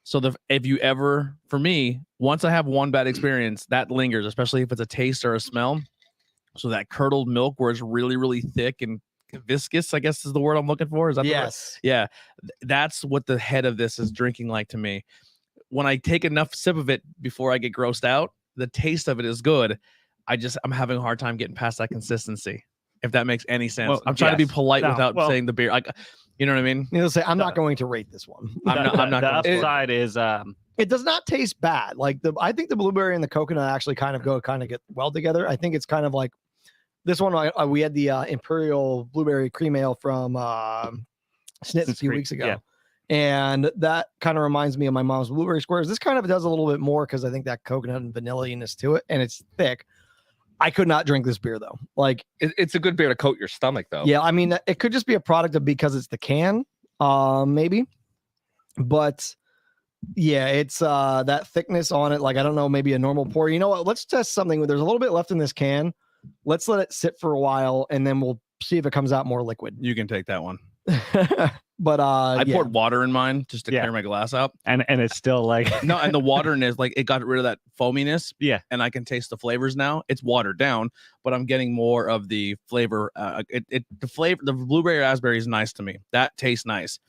So for me, once I have one bad experience, that lingers, especially if it's a taste or a smell. So that curdled milk where it's really, really thick and viscous, I guess is the word I'm looking for. Is that yes? Yeah. That's what the head of this is drinking like to me. When I take enough sip of it before I get grossed out, the taste of it is good. I'm having a hard time getting past that consistency. If that makes any sense. Well, I'm trying to be polite without saying the beer. You know what I mean? I'm not going to rate this one. I'm not. The upside is it does not taste bad. Like I think the blueberry and the coconut actually kind of get well together. I think it's kind of like this one. We had the Imperial Blueberry Cream Ale from Snitz a few weeks ago. Yeah. And that kind of reminds me of my mom's blueberry squares. This kind of does a little bit more because I think that coconut and vanilla-ness to it, and it's thick. I could not drink this beer though. Like it's a good beer to coat your stomach though. Yeah, I mean it could just be a product of because it's the can, maybe. But yeah, it's that thickness on it. Like I don't know, maybe a normal pour. You know what? Let's test something. There's a little bit left in this can. Let's let it sit for a while, and then we'll see if it comes out more liquid. You can take that one. But I poured water in mine just to clear my glass out, and it's still like no, and the waterness, like it got rid of that foaminess. Yeah, and I can taste the flavors now. It's watered down, but I'm getting more of the flavor. The flavor, the blueberry raspberry is nice to me. That tastes nice.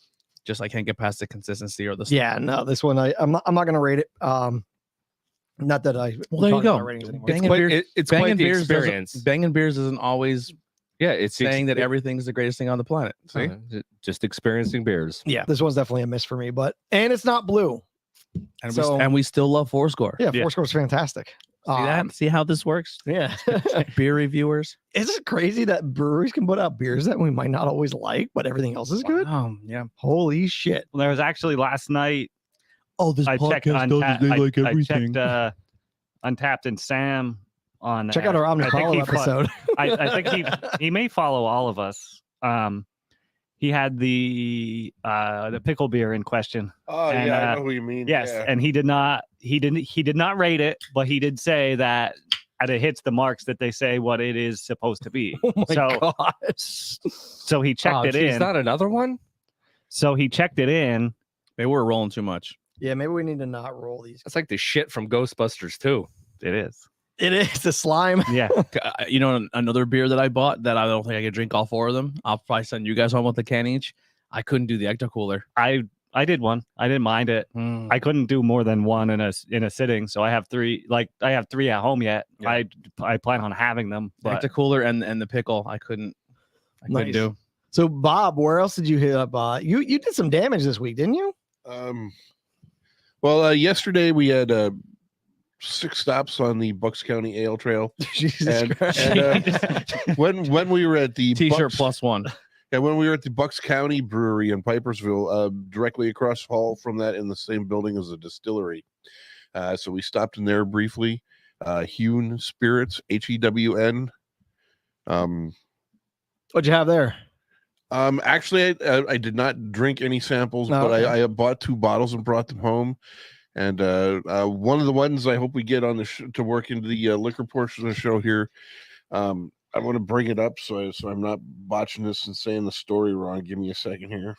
Just I can't get past the consistency or the. Yeah, no, this one I'm not gonna rate it. Not that I. Well, there you go. It's quite the experience. Bangin beers isn't always. Yeah, it's saying that everything's the greatest thing on the planet. See, just experiencing beers. Yeah, this one's definitely a miss for me, and it's not blue. And we still love Fourscore. Yeah, Fourscore's fantastic. See that? See how this works? Yeah. Beer reviewers. Is it crazy that breweries can put out beers that we might not always like, but everything else is good? Yeah. Holy shit. Well, there was actually last night. Oh, this podcast does they like everything. I checked Untapped and Sam on. Check out our Omnipollo episode. I think he may follow all of us. He had the pickle beer in question. Oh and, yeah, I know who you mean. Yes, yeah. and he did not rate it, but he did say that it hits the marks that they say what it is supposed to be. Oh my god! So he checked it in. Is that another one? So he checked it in. They were rolling too much. Yeah, maybe we need to not roll these. It's like the shit from Ghostbusters too. It is. It is the slime. Yeah. You know, another beer that I bought that I don't think I could drink all four of them. I'll probably send you guys home with a can each. I couldn't do the Ecto Cooler. I did one. I didn't mind it. I couldn't do more than one in a sitting. So I have three. Like I have three at home yet. Yeah. I plan on having them. But Ecto Cooler and the pickle. I couldn't do. So Bob, where else did you hit up? You did some damage this week, didn't you? Well, yesterday we had 6 stops on the Bucks County Ale Trail. Jesus Christ. And when we were at the T-shirt +1. Yeah, when we were at the Bucks County Brewery in Pipersville, directly across the hall from that in the same building as a distillery. So we stopped in there briefly. Hewn Spirits, HEWN. What'd you have there? Actually, I did not drink any samples, but okay. I bought 2 bottles and brought them home. And one of the ones I hope we get on the to work into the liquor portion of the show here. I want to bring it up so I'm not botching this and saying the story wrong. Give me a second here.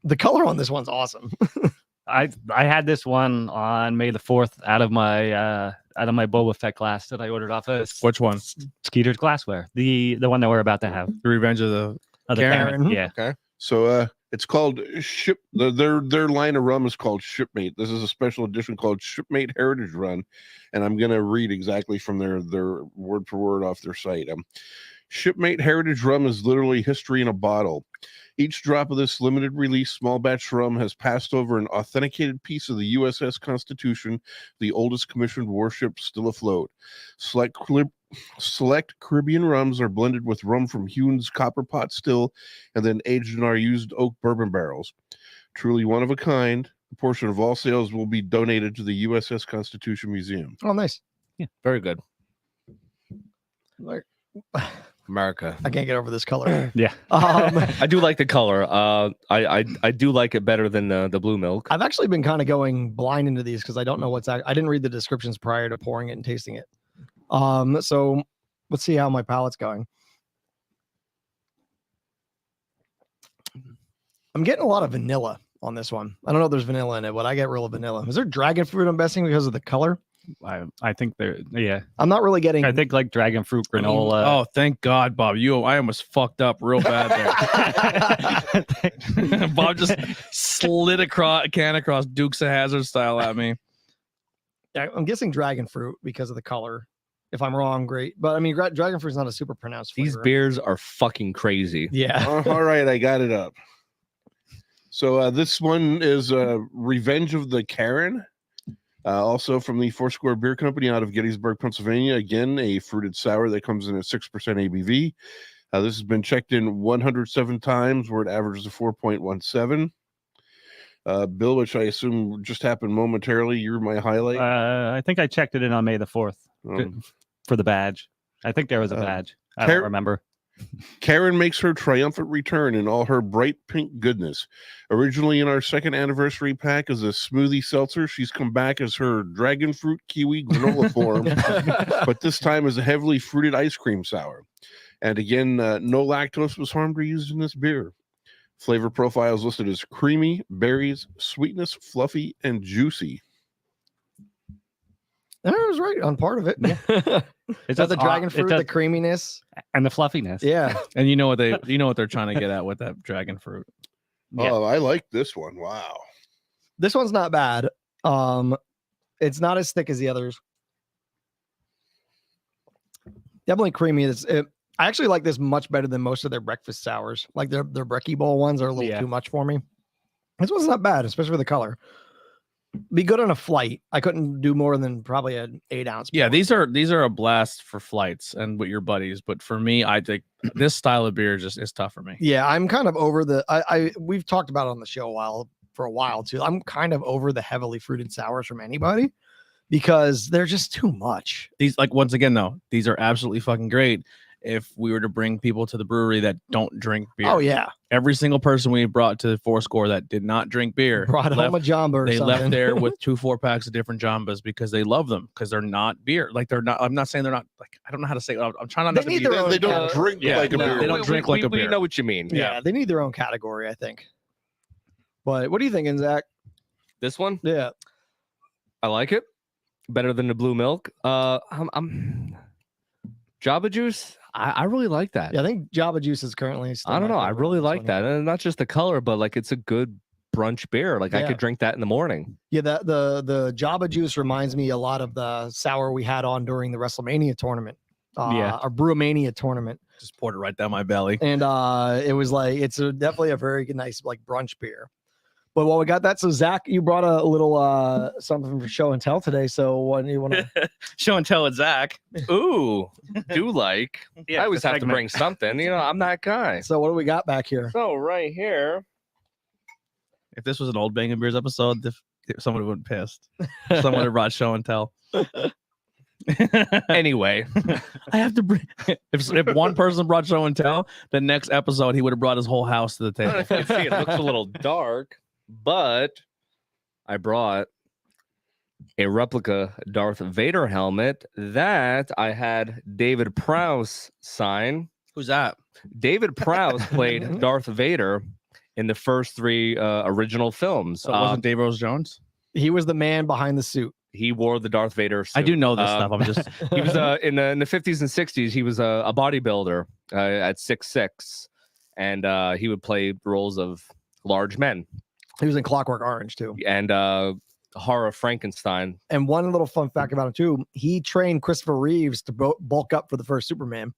The color on this one's awesome. I had this one on May the 4th out of my Boba Fett glass that I ordered off of Which one? Skeeter's Glassware. The one that we're about to have. The Revenge of the Karen. Yeah. Okay. So it's called their line of rum is called Shipmate. This is a special edition called Shipmate Heritage Run, and I'm gonna read exactly from their word for word off their site. Shipmate Heritage Rum is literally history in a bottle. Each drop of this limited release small batch rum has passed over an authenticated piece of the USS Constitution, the oldest commissioned warship still afloat. Select Caribbean rums are blended with rum from Huon's copper pot still and then aged in our used oak bourbon barrels. Truly one of a kind. A portion of all sales will be donated to the USS Constitution Museum. Oh, nice. Yeah, very good. America. I can't get over this color. Yeah. I do like the color. I do like it better than the blue milk. I've actually been kind of going blind into these because I don't know I didn't read the descriptions prior to pouring it and tasting it. So let's see how my palate's going. I'm getting a lot of vanilla on this one. I don't know if there's vanilla in it, but I get real vanilla. Is there dragon fruit? I'm guessing because of the color. I think yeah. I'm not really getting. I think like dragon fruit granola. Oh, thank God, Bob. I almost fucked up real bad there. Bob just slid a can across Dukes of Hazzard style at me. I'm guessing dragon fruit because of the color. If I'm wrong, great. But I mean, dragon fruit is not a super pronounced flavor. These beers are fucking crazy. Yeah. All right, I got it up. So this one is Revenge of the Chorin. Also from the Fourscore Beer Company out of Gettysburg, Pennsylvania. Again, a fruited sour that comes in at 6% ABV. This has been checked in 107 times, where it averages a 4.17. Bill, which I assume just happened momentarily, you're my highlight. I think I checked it in on May the 4th for the badge. I think there was a badge. I don't remember. Karen makes her triumphant return in all her bright pink goodness. Originally in our second anniversary pack as a smoothie seltzer, she's come back as her dragon fruit kiwi granola form, but this time as a heavily fruited ice cream sour. And again, no lactose was harmed or used in this beer. Flavor profile is listed as creamy, berries, sweetness, fluffy, and juicy. I was right on part of it. Yeah. It's the dragon fruit, the creaminess, and the fluffiness. Yeah. And you know what they're trying to get at with that dragon fruit. Yeah. Oh, I like this one. Wow. This one's not bad. It's not as thick as the others. Definitely creamy. I actually like this much better than most of their breakfast sours. Like their brekkie bowl ones are a little too much for me. This one's not bad, especially with the color. Be good on a flight. I couldn't do more than probably an 8-ounce. Yeah, these are a blast for flights and with your buddies. But for me, I think this style of beer is tough for me. Yeah, I'm kind of over we've talked about it on the show for a while too. I'm kind of over the heavily fruited sours from anybody because they're just too much. These, like, once again though, these are absolutely fucking great. If we were to bring people to the brewery that don't drink beer. Oh yeah. Every single person we brought to Fourscore that did not drink beer brought home a Jamba. They left there with 2 4-packs of different Jambas because they love them, because they're not beer. Like, they're not. I'm not saying they're not, like, I don't know how to say it. I'm trying not to be. They don't drink like a beer. They don't drink like a beer. We know what you mean. Yeah, they need their own category, I think. But what are you thinking, Zach? This one? Yeah. I like it. Better than the blue milk. I'm Jabba Juice. I really like that. Yeah, I think Jabba Juice is currently. I don't know. I really like that, and not just the color, but like it's a good brunch beer. Like I could drink that in the morning. Yeah, the Jabba Juice reminds me a lot of the sour we had on during the WrestleMania tournament. Our Brewmania tournament. Just poured it right down my belly, and it was like definitely a very nice like brunch beer. But while we got that, so Zach, you brought a little something for show and tell today. So what do you want to show and tell with Zach? Ooh, do like. I always have to bring something. You know, I'm that guy. So what do we got back here? So right here. If this was an old Bangin Beers episode, if someone would have been pissed. Someone would have brought show and tell. Anyway, I have to bring. If one person brought show and tell, the next episode he would have brought his whole house to the table. I don't know if you can see, it looks a little dark. But I brought a replica Darth Vader helmet that I had David Prowse sign. Who's that? David Prowse played Darth Vader in the first 3 original films. So it wasn't Dave Rose Jones? He was the man behind the suit. He wore the Darth Vader suit. I do know this stuff. I'm just. He was in the 50s and 60s. He was a bodybuilder at 6'6", and he would play roles of large men. He was in Clockwork Orange too, and Horror Frankenstein. And one little fun fact about him too: he trained Christopher Reeves to bulk up for the first Superman.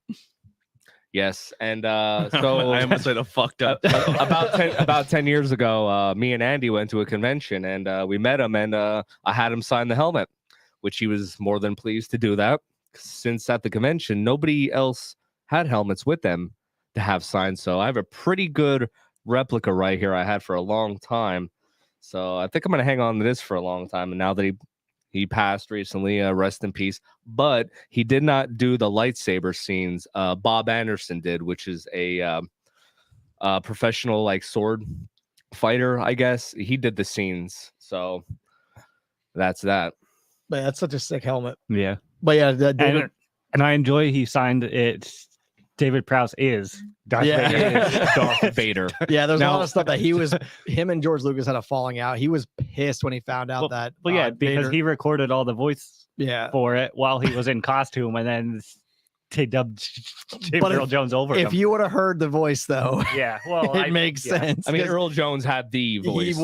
Yes, and so I almost said a fucked up. about 10 years ago, me and Andy went to a convention, and we met him, and I had him sign the helmet, which he was more than pleased to do that. Since at the convention, nobody else had helmets with them to have signed, so I have a pretty good replica right here I had for a long time. So I think I'm going to hang on to this for a long time. And now that he He passed recently. Rest in peace. But he did not do the lightsaber scenes. Bob Anderson did, which is a professional like sword fighter, I guess. He did the scenes. So that's that. But that's such a sick helmet. Yeah. But yeah, David, and I enjoy he signed it. David Prowse is Darth Yeah. Vader. Darth Vader. yeah, there's a Now- lot of stuff that him and George Lucas had a falling out. He was pissed when he found out that. Well, yeah, because Vader- he recorded all the voice yeah. for it while he was in costume, and then they dubbed James But Earl Jones over If him. you would have heard the voice though, Yeah, well, it makes sense. I mean, 'cause Earl Jones had the voice.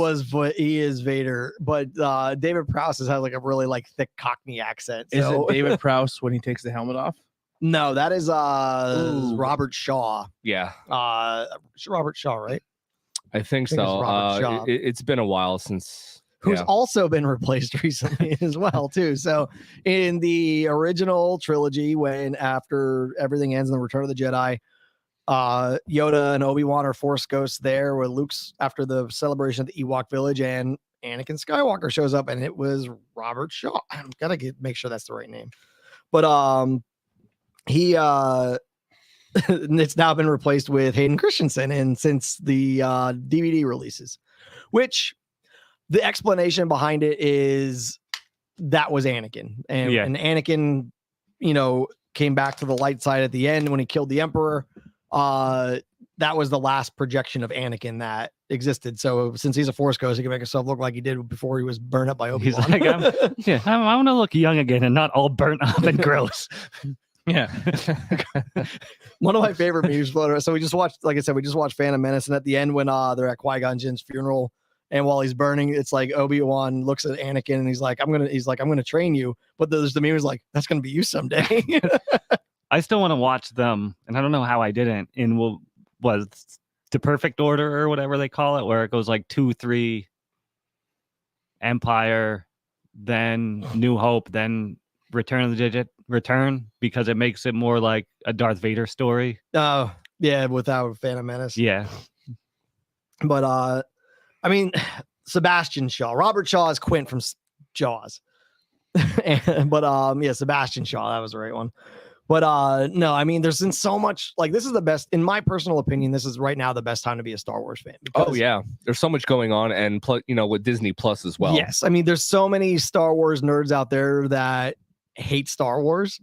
he is Vader, but David Prowse has like a really like thick Cockney accent. Is So it David Prowse when he takes the helmet off? no, that is Ooh. Robert Shaw. Yeah, Robert Shaw, right? I think I think it's so. Robert Shaw. It's been a while since. Who's yeah. also been replaced recently as well, too. So in the original trilogy, when after everything ends in the Return of the Jedi, Yoda and Obi-Wan are Force ghosts there with Luke's after the celebration at the Ewok village, and Anakin Skywalker shows up, and it was Robert Shaw. I'm gotta make sure that's the right name. But he it's now been replaced with Hayden Christensen, and since the DVD releases, which the explanation behind it is that was Anakin, and, Yeah. and Anakin, came back to the light side at the end when he killed the Emperor. That was the last projection of Anakin that existed. So since he's a Force ghost, he can make himself look like he did before he was burned up by He's Obi-Wan. like, I want to look young again and not all burnt up and gross. Yeah. One of my favorite memes floated. So we just watched, like I said, Phantom Menace, and at the end when they're at Qui-Gon Jinn's funeral, and while he's burning, it's like Obi-Wan looks at Anakin and he's like, I'm gonna train you. But there's the meme is like, that's gonna be you someday. I still want to watch them, and I don't know how I didn't. In was the Perfect Order or whatever they call it, where it goes like 2, 3, Empire, then New Hope, then Return of the Jedi, because it makes it more like a Darth Vader story. Oh, yeah, without Phantom Menace. Yeah, But I mean, Sebastian Shaw, Robert Shaw is Quint from Jaws. But yeah, Sebastian Shaw, that was the right one. But no, I mean, there's been so much, like, this is the best, in my personal opinion, this is right now the best time to be a Star Wars fan. Oh yeah, there's so much going on, and with Disney Plus as well. Yes, I mean, there's so many Star Wars nerds out there that hate Star Wars.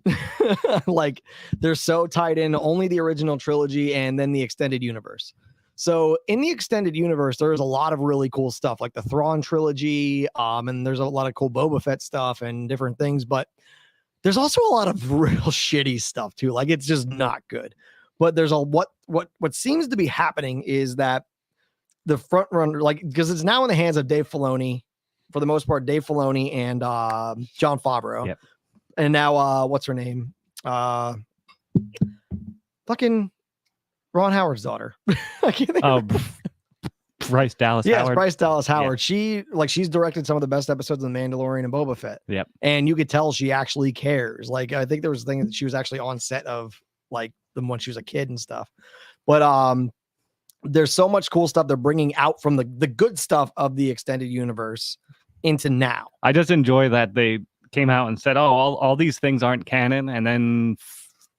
Like, they're so tied in only the original trilogy and then the extended universe. So in the extended universe, there's a lot of really cool stuff, like the Thrawn trilogy, and there's a lot of cool Boba Fett stuff and different things. But there's also a lot of real shitty stuff too. Like, it's just not good. But there's what seems to be happening is that the front runner, like, because it's now in the hands of Dave Filoni, for the most part, Dave Filoni and Jon Favreau. Yep. And now what's her name? Fucking Ron Howard's daughter. I can't think of her. Bryce Dallas Yes, Howard. Bryce Dallas Howard. She's directed some of the best episodes of The Mandalorian and Boba Fett. Yep. And you could tell she actually cares. Like, I think there was a thing that she was actually on set of, like, them when she was a kid and stuff. But there's so much cool stuff they're bringing out from the good stuff of the extended universe into now. I just enjoy that they came out and said, "Oh, all these things aren't canon," and then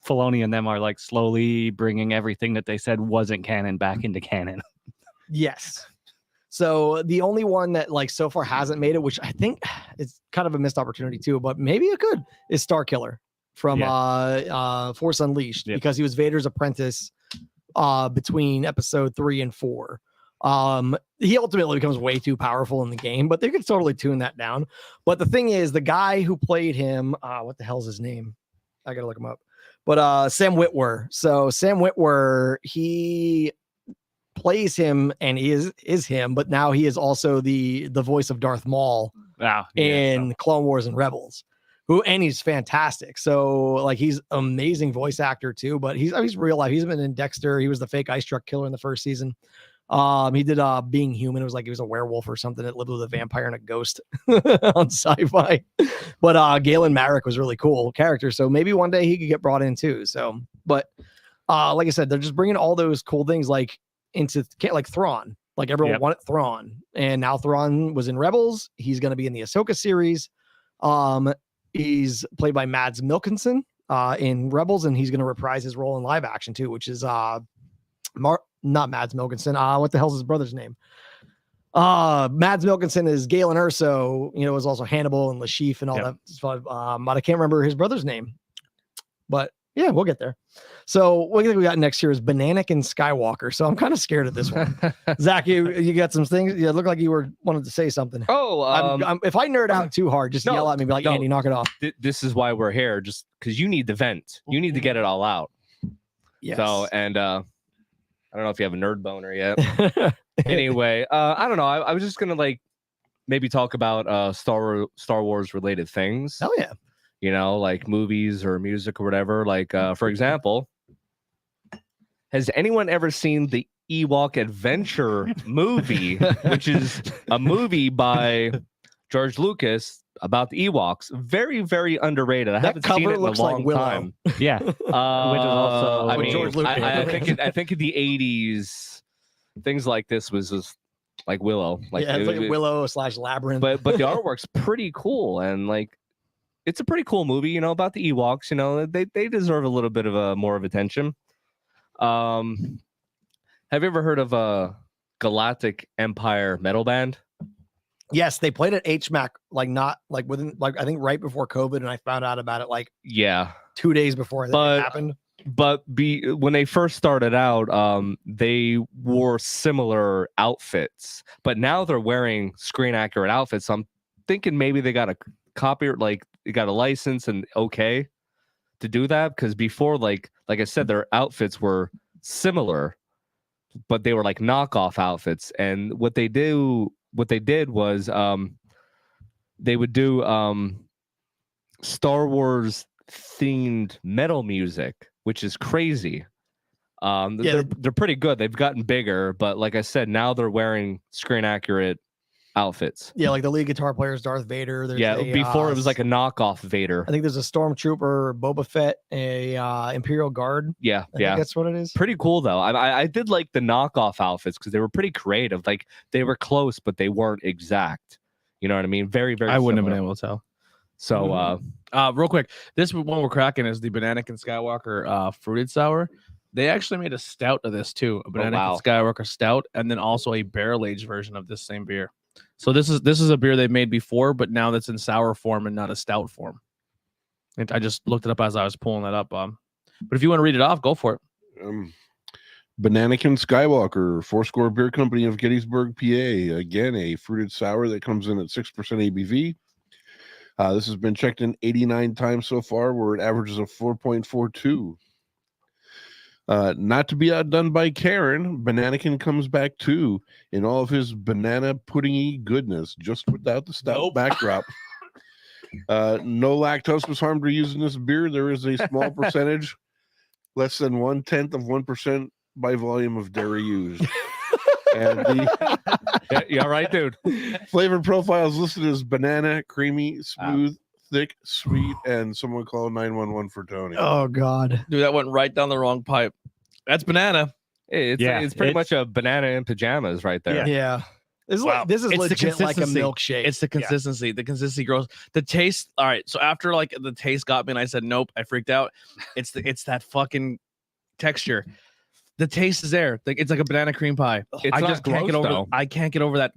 Filoni and them are like slowly bringing everything that they said wasn't canon back into canon. Yes. So the only one that, like, so far hasn't made it, which I think is kind of a missed opportunity too, but maybe it could, is Starkiller from Force Unleashed, Yep. because he was Vader's apprentice between episode 3 and 4. He ultimately becomes way too powerful in the game, but they could totally tune that down. But the thing is, the guy who played him, what the hell's his name? I gotta look him up. But Sam Witwer. So Sam Witwer, he plays him and is him, but now he is also the voice of Darth Maul Wow. in Clone Wars and Rebels. And he's fantastic. So, like, he's amazing voice actor too, but he's real life. He's been in Dexter. He was the fake ice truck killer in the first season. He did Being Human. It was like he was a werewolf or something that lived with a vampire and a ghost on Sci-Fi. But Galen Marek was really cool character. So maybe one day he could get brought in too. So, but like I said, they're just bringing all those cool things like into, like, Thrawn. Like, everyone wanted Thrawn, and now Thrawn was in Rebels. He's going to be in the Ahsoka series. He's played by Mads Mikkelsen in Rebels, and he's going to reprise his role in live action too, which is not Mads Mikkelsen. What the hell's his brother's name? Mads Mikkelsen is Galen Erso, was also Hannibal and Lashif and all that stuff. But I can't remember his brother's name. But yeah, we'll get there. So what we got next here is Bananakin Skywalker. So I'm kind of scared of this one. Zach, you got some things. You look like you wanted to say something. Oh, if I nerd out too hard, just yell at me, be like, Andy, knock it off. This is why we're here, just because you need the vent. You need to get it all out. Yes. So, and I don't know if you have a nerd boner yet. Anyway, I don't know. I was just gonna maybe talk about Star Wars related things. Hell yeah. Like movies or music or whatever. Like, for example, has anyone ever seen the Ewok Adventure movie, which is a movie by George Lucas about the Ewoks? Very, very underrated. I haven't seen it in a long time. Yeah. Which is also I mean, George Lucas. I think in the 80s, things like this was just like Willow. It's like Willow / Labyrinth. But the artwork's pretty cool, and it's a pretty cool movie, about the Ewoks. They deserve a little bit of more of attention. Have you ever heard of a Galactic Empire metal band? Yes, they played at HMAC, within I think right before COVID, and I found out about it 2 days before it happened. But when they first started out, they wore similar outfits, but now they're wearing screen accurate outfits. So I'm thinking maybe they got a copy, they got a license and okay to do that, because before, like I said, their outfits were similar, but they were like knockoff outfits. And what they did was they would do Star Wars themed metal music, which is crazy. They're pretty good. They've gotten bigger, but like I said, now they're wearing screen accurate outfits. Yeah, like the lead guitar player is Darth Vader. Before it was like a knockoff Vader. I think there's a Stormtrooper, Boba Fett, a Imperial Guard. I think that's what it is. Pretty cool though. I did like the knockoff outfits because they were pretty creative. Like they were close, but they weren't exact. You know what I mean? Very, very. I wouldn't have similar. been able to tell. So, real quick, this one we're cracking is the Bananakin Skywalker fruited sour. They actually made a stout of this too, a Bananakin Skywalker stout, and then also a barrel aged version of this same beer. So this is a beer they've made before, but now that's in sour form and not a stout form. And I just looked it up as I was pulling that up. But if you want to read it off, go for it. Bananakin Skywalker, Fourscore Beer Company of Gettysburg, PA. Again, a fruited sour that comes in at 6% ABV. This has been checked in 89 times so far, where it averages a 4.42. Not to be outdone by Karen, Bananakin comes back too in all of his banana puddingy goodness, just without the stout backdrop. No lactose was harmed or used in this beer. There is a small percentage, less than 1/10% by volume of dairy used. And yeah, right, dude. Flavor profile is listed as banana, creamy, smooth, thick, sweet, and someone call 911 for Tony. Oh God, dude, that went right down the wrong pipe. That's banana. It's pretty much a banana in pajamas right there. Yeah. This is legit like a milkshake. It's the consistency. The consistency grows. The taste. All right. So after the taste got me, and I said nope, I freaked out. It's that fucking texture. The taste is there. It's like a banana cream pie. I just can't get over. Though. I can't get over that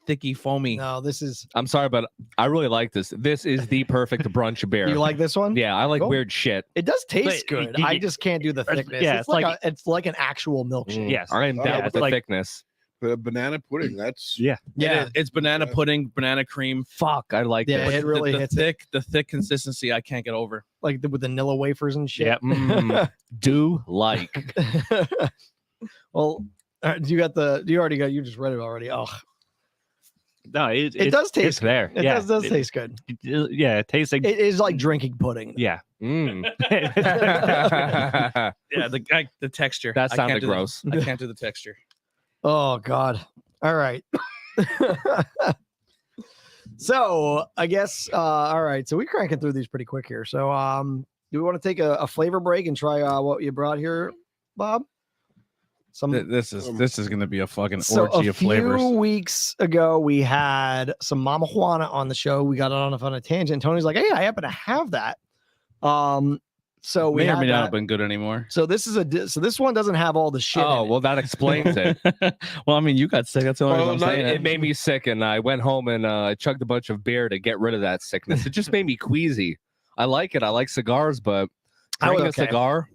thicky foamy. No, this is. I'm sorry, but I really like this. This is the perfect brunch beer. You like this one? Yeah, I like weird shit. It does taste good. I just can't do the thickness. Yeah, it's like an actual milkshake. Yes, I am down with the thickness. Banana pudding. That's It's banana pudding, banana cream. Fuck, I like that. It really hits the thick consistency. I can't get over. Like with the vanilla wafers and shit. Yep. Do like. Well, you just read it already. Oh, no, it does taste. It's there. It does taste good. Yeah, it tastes like it is like drinking pudding. Yeah. Yeah, the texture. That sounded gross. I can't do the texture. Oh God. All right. So I guess all right. So we're cranking through these pretty quick here. So do we want to take a flavor break and try what you brought here, Bob? This is gonna be a fucking So orgy a of flavors. few weeks ago, we had some Mamjuana on the show. We got on a tangent. Tony's like, "Hey, I happen to have that." So we May or had may not that. have been good anymore. So this is so this one doesn't have all the shit. Oh, in it. well, that explains it. Well, I mean, you got sick. That's the only Well, reason I'm saying It it. made me sick, and I went home and I chugged a bunch of beer to get rid of that sickness. It just made me queasy. I like it. I like cigars, but I was drinking a okay. cigar,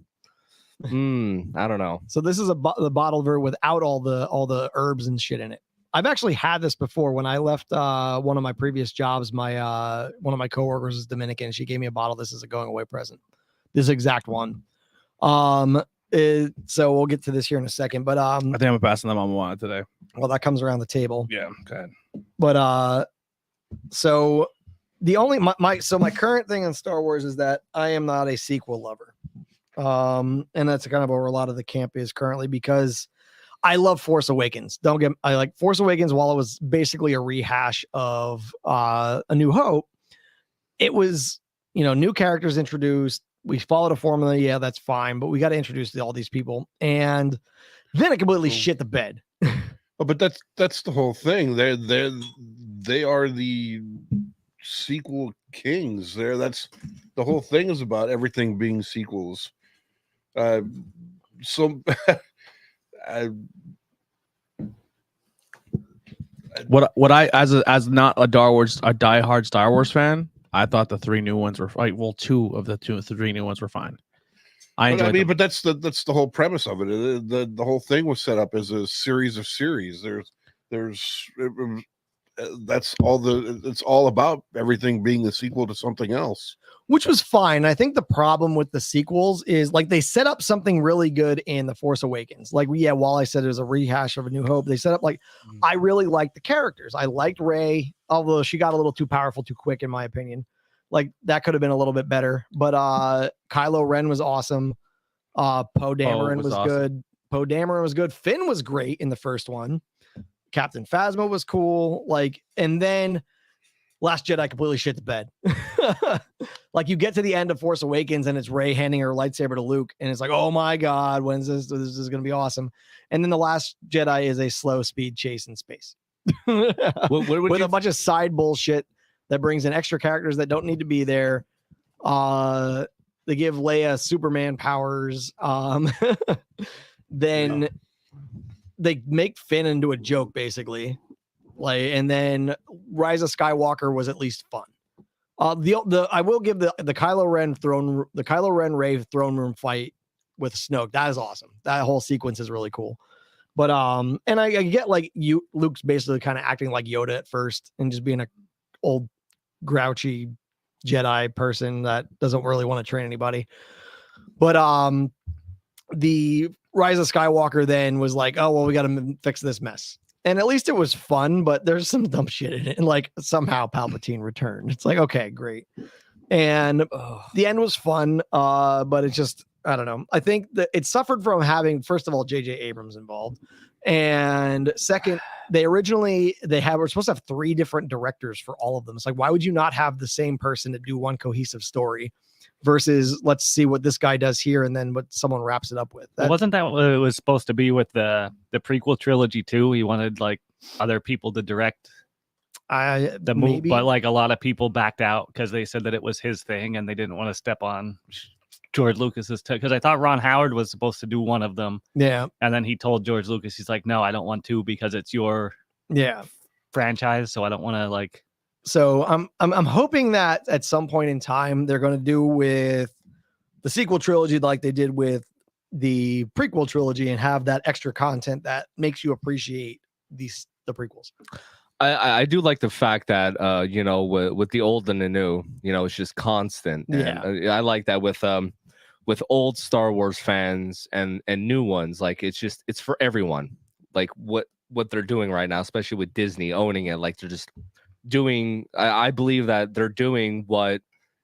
I don't know. So this is the bottle ver without all the herbs and shit in it. I've actually had this before when I left one of my previous jobs. My one of my coworkers is Dominican. She gave me a bottle. This is a going away present. This exact one. So we'll get to this here in a second. But I think I'm passing them on Mamjuana today. well, that comes around the table. Yeah, okay. But so the only my current thing in Star Wars is that I am not a sequel lover. And that's kind of where a lot of the camp is currently, because I love Force Awakens. I like Force Awakens. While it was basically a rehash of A New Hope, it was, new characters introduced. We followed a formula. Yeah, that's fine. But we got to introduce all these people. And then it completely shit the bed. Oh, but that's the whole thing. They are the sequel kings. That's the whole thing is about everything being sequels. What I as not a diehard Star Wars fan, I thought the three new ones were two of the three new ones were fine. I enjoyed them. But that's the whole premise of it. The whole thing was set up as a series of series. That's all it's all about, everything being a sequel to something else, which was fine. I think the problem with the sequels is like they set up something really good in The Force Awakens. Like, while I said it was a rehash of A New Hope, they set up I really liked the characters. I liked Rey, although she got a little too powerful too quick, in my opinion. Like, that could have been a little bit better. But Kylo Ren was awesome. Poe Dameron was awesome. good. Poe Dameron was good. Finn was great in the first one. Captain Phasma was cool. And then Last Jedi completely shit the bed. Like, you get to the end of Force Awakens and it's Rey handing her lightsaber to Luke, and it's like, oh my god, when's this? This is gonna be awesome. And then The Last Jedi is a slow speed chase in space with a bunch of side bullshit that brings in extra characters that don't need to be there. They give Leia Superman powers. Then they make Finn into a joke, basically. And then Rise of Skywalker was at least fun. I will give the Kylo Ren Rey throne room fight with Snoke. That is awesome. That whole sequence is really cool. But and I get Luke's basically kind of acting like Yoda at first and just being a old grouchy Jedi person that doesn't really want to train anybody. But the Rise of Skywalker then was like, oh well, we got to fix this mess. And at least it was fun, but there's some dumb shit in it. And somehow Palpatine returned. It's like, okay, great. And the end was fun. But it's just, I don't know. I think that it suffered from having, first of all, J.J. Abrams involved. And second, were supposed to have 3 different directors for all of them. It's like, why would you not have the same person to do one cohesive story versus let's see what this guy does here and then what someone wraps it up with? Wasn't that what it was supposed to be with the prequel trilogy too? He wanted other people to direct the movie, but a lot of people backed out because they said that it was his thing and they didn't want to step on George Lucas's because I thought Ron Howard was supposed to do one of them. Yeah. And then he told George Lucas, he's like, no, I don't want to because it's your franchise. So I don't want to So I'm hoping that at some point in time they're going to do with the sequel trilogy like they did with the prequel trilogy and have that extra content that makes you appreciate the prequels. I do like the fact that with the old and the new, it's just constant. And I like that with old Star Wars fans and new ones. It's for everyone. What they're doing right now, especially with Disney owning it, they're just doing. I believe that they're doing what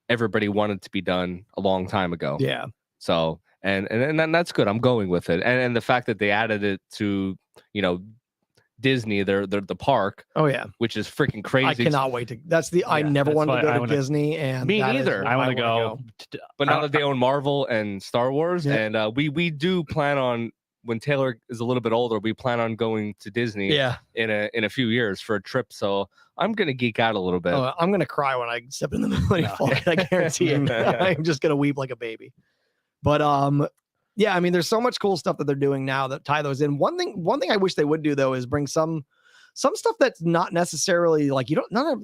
everybody wanted to be done a long time ago. Yeah. So and that's good. I'm going with it. And the fact that they added it to Disney, they're the park. Oh yeah, which is freaking crazy. I cannot wait to. I never wanted to go to Disney, and me neither. I want to go. But now that they own Marvel and Star Wars, and we do plan on when Taylor is a little bit older, we plan on going to Disney Yeah. in a few years for a trip. So I'm gonna geek out a little bit. Oh, I'm gonna cry when I step in the Millennium Falcon. I guarantee it. I'm just gonna weep like a baby. But yeah, I mean, there's so much cool stuff that they're doing now that tie those in. One thing I wish they would do though is bring some stuff that's not necessarily like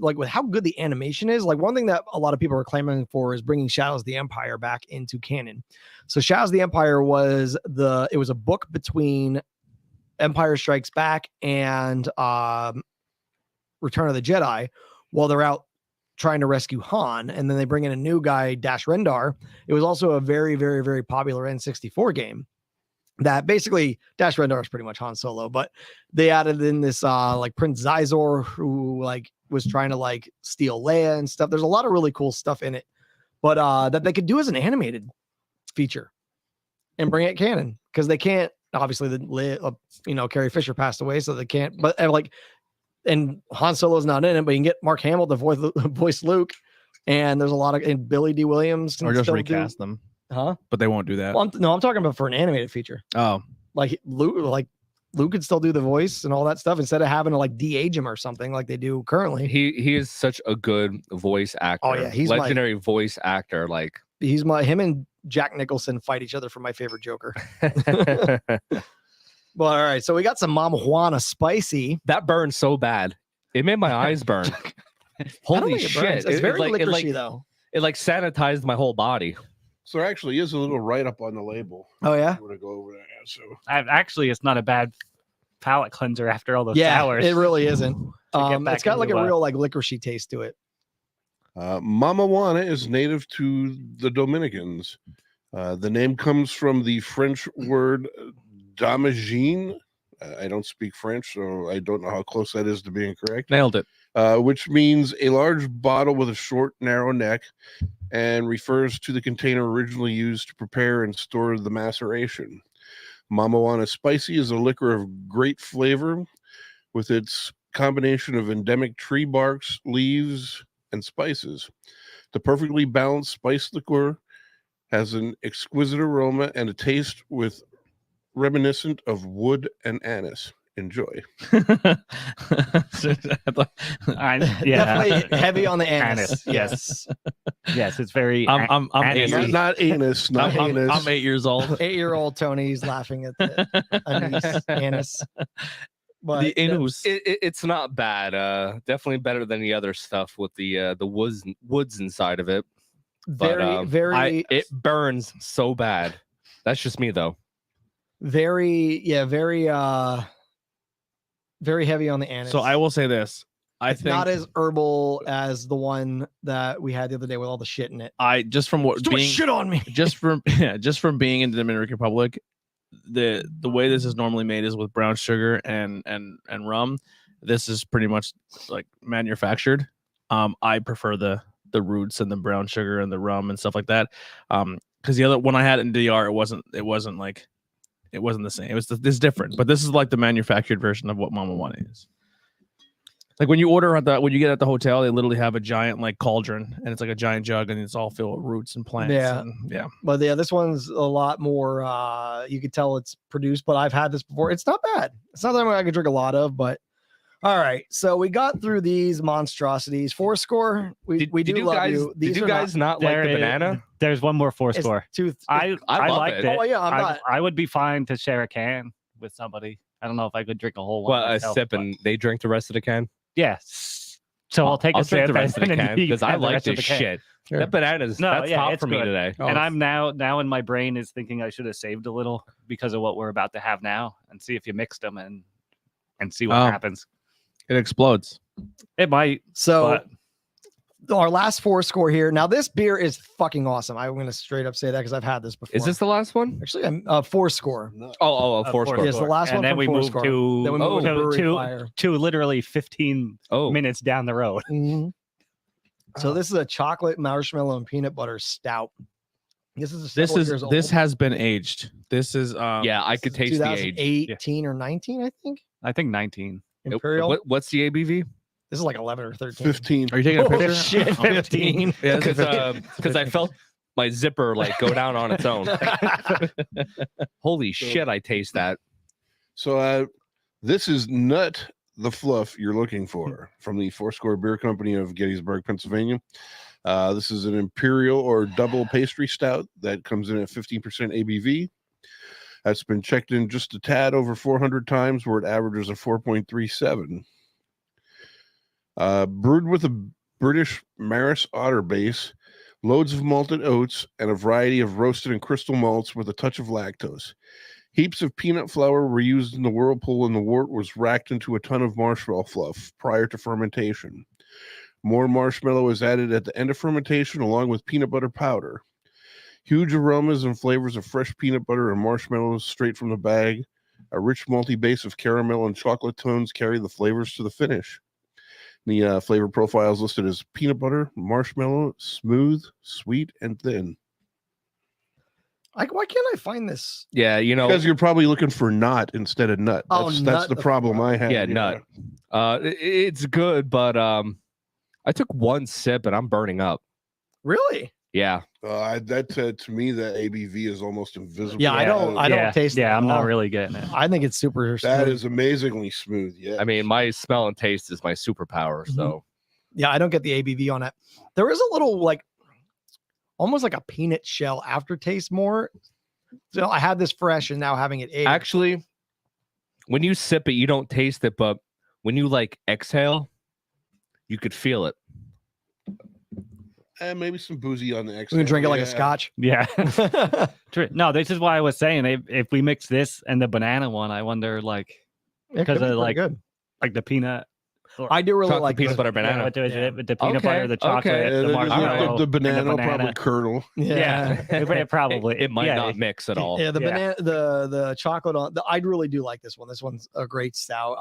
like with how good the animation is. Like one thing that a lot of people are clamoring for is bringing Shadows of the Empire back into canon. So Shadows of the Empire was a book between Empire Strikes Back and Return of the Jedi while they're out trying to rescue Han, and then they bring in a new guy, Dash Rendar. It was also a very, very, very popular N64 game that basically Dash Rendar is pretty much Han Solo, but they added in this like Prince Zizor who like was trying to like steal Leia and stuff. There's a lot of really cool stuff in it, but that they could do as an animated feature and bring it canon because they can't obviously Carrie Fisher passed away, so they can't, but like, and Han Solo's not in it, but you can get Mark Hamill to voice Luke, and there's a lot of and Billy D. Williams Or just recast them. Huh? But they won't do that. Well, I'm talking about for an animated feature. Oh, Like Luke could still do the voice and all that stuff instead of having to like de-age him or something like they do currently. He is such a good voice actor. Oh, yeah, he's legendary voice actor. Like Him and Jack Nicholson fight each other for my favorite Joker. Well, all right, so we got some Mamjuana Spicy. that burned so bad. It made my eyes burn. I don't Holy think it burns. shit! It's very like, licoricey though. It like sanitized my whole body. So there actually is a little write up on the label. Oh yeah. I'm gonna go over that. So Actually, it's not a bad palate cleanser after all those Yeah, sours. it really isn't. get back It's got like a into, real like licoricey taste to it. Mamjuana is native to the Dominicans. The name comes from the French word damagine. I don't speak French, so I don't know how close that is to being correct. nailed it. Which means a large bottle with a short, narrow neck, and refers to the container originally used to prepare and store the maceration. Mamjuana Spicy is a liquor of great flavor with its combination of endemic tree barks, leaves, and spices. The perfectly balanced spice liqueur has an exquisite aroma and a taste with reminiscent of wood and anise. Enjoy. Yeah, Definitely heavy on the anise. Anise, yes. Yes, it's very. I'm anise-y. anise. Not anus, not anus. I'm 8 years old. 8-year-old Tony's laughing at the anise. But The anus. It's not bad. Definitely better than the other stuff with the woods inside of it. But, very it burns so bad. That's just me though. very heavy on the anise. So I will say this. I it's think not as herbal as the one that we had the other day with all the shit in it. I just from what It's too much being shit on me. just from being in the Dominican Republic, the way this is normally made is with brown sugar and rum. This is pretty much like manufactured. I prefer the roots and the brown sugar and the rum and stuff like that. Because the other one I had in DR, it wasn't the same. It was this different, but this is like the manufactured version of what Mamjuana is. Like when you order when you get at the hotel, they literally have a giant like cauldron, and it's like a giant jug, and it's all filled with roots and plants. Yeah. And, yeah. But yeah, this one's a lot more. You could tell it's produced, but I've had this before. It's not bad. It's not that I could drink a lot of, but all right. So we got through these monstrosities. Fourscore, we do love guys, you. These did you are guys not like the banana? There's one more it's Fourscore. I love liked it. it. Oh yeah, I'm not. I would be fine to share a can with somebody. I don't know if I could drink a whole one. Well, a myself, sip but- and they drink the rest of the can. Yes. So I'll take a I'll sip drink the rest of the and then can you because I have the like rest of this the can. shit. Sure. That banana's No, that's yeah, top it's for me good. today. And I'm now in my brain is thinking I should have saved a little because of what we're about to have now and see if you mixed them and see what happens. It explodes. It might. So But our last Fourscore here. Now this beer is fucking awesome. I'm going to straight up say that because I've had this before. Is this the last one? actually Fourscore? Oh, Fourscore. Yes, the last and one then from we moved Fourscore. to Then we moved to Brewery to, Fire. to literally 15 Oh, minutes down the road. Mhm. So this is a chocolate marshmallow and peanut butter stout. This is This has been aged. This is yeah, I could taste the age. 2018 or 19, I think. I think 19. Imperial. What's the ABV? This is like 11 or 13. 15. Are you taking a Oh, picture? shit, 15. Yeah, this is Because I felt my zipper like go down on its own. Holy shit, I taste that. So this is not the fluff you're looking for from the Fourscore Beer Company of Gettysburg, Pennsylvania. This is an imperial or double pastry stout that comes in at 15% ABV. That's been checked in just a tad over 400 times, where it averages a 4.37. Brewed with a British Maris Otter base, loads of malted oats, and a variety of roasted and crystal malts with a touch of lactose. Heaps of peanut flour were used in the whirlpool, and the wort was racked into a ton of marshmallow fluff prior to fermentation. More marshmallow is added at the end of fermentation, along with peanut butter powder. Huge aromas and flavors of fresh peanut butter and marshmallows straight from the bag. A rich malty base of caramel and chocolate tones carry the flavors to the finish. The flavor profile is listed as peanut butter, marshmallow, smooth, sweet, and thin. Why can't I find this? Yeah, you know, Because you're probably looking for nut instead of nut. That's nut, the problem I have. yeah, nut. It's good, but I took one sip and I'm burning up. Really? Yeah. That to me, that ABV is almost invisible. Yeah, I don't taste it. Yeah, at I'm not all. really getting it. I think it's super. That smooth. is amazingly smooth. Yeah. I mean, my smell and taste is my superpower. So Yeah, I don't get the ABV on it. There is a little like almost like a peanut shell aftertaste more. So I had this fresh and now having it aged. actually, when you sip it, you don't taste it, but when you like exhale, you could feel it. And maybe some boozy on the we exhale. can drink it like a scotch. Yeah. True. No, this is why I was saying if we mix this and the banana one, I wonder like It could because be of pretty like good. like the peanut. I do really Chocolate like peanut the- butter banana. With Yeah. the peanut Okay, butter, the chocolate, okay. the marshmallow, the and banana will probably curdle. Yeah, it probably It might yeah, not mix at all. Yeah, the Yeah. banana, the chocolate on. I really do like this one. This one's a great stout.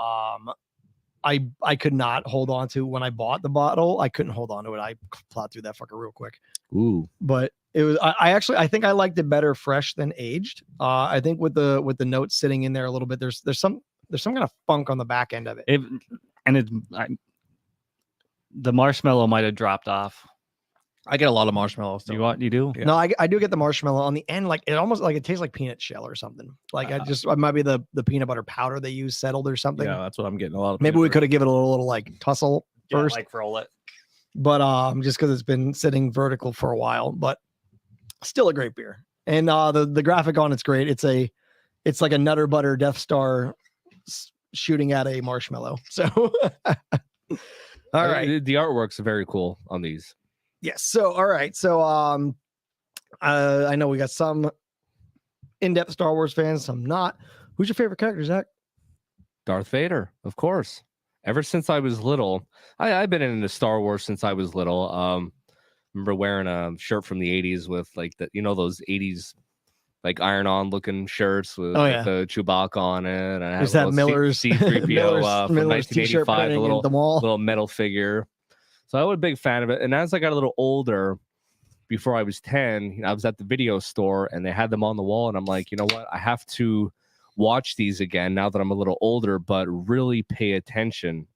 I could not hold on to when I bought the bottle. I couldn't hold on to it. I plowed through that fucker real quick. Ooh. But it was. I think I liked it better fresh than aged. I think with the notes sitting in there a little bit. There's some kind of funk on the back end of it. The marshmallow might have dropped off. I get a lot of marshmallow. So. You do? Yeah. No, I do get the marshmallow on the end. Like it almost like it tastes like peanut shell or something. Like it might be the peanut butter powder they use settled or something. Yeah, that's what I'm getting a lot of. Maybe we could have given it a little like tussle first, like roll it. but just because it's been sitting vertical for a while, but still a great beer. And the graphic on it's great. It's like a Nutter Butter Death Star shooting at a marshmallow. So all right. The artwork's very cool on these. Yes. So, all right. So, I know we got some in-depth Star Wars fans, some not. Who's your favorite character, Zach? Darth Vader, of course. Ever since I was little, I've been into Star Wars since I was little. Remember wearing a shirt from the 80s with like those 80s like iron-on looking shirts with the Chewbacca on it. And I Is that Miller's C-3PO from Miller's t-shirt 1985, the the wall? little metal figure. So I was a big fan of it. And as I got a little older, before I was 10, I was at the video store and they had them on the wall. And I'm like, you know what? I have to watch these again now that I'm a little older, but really pay attention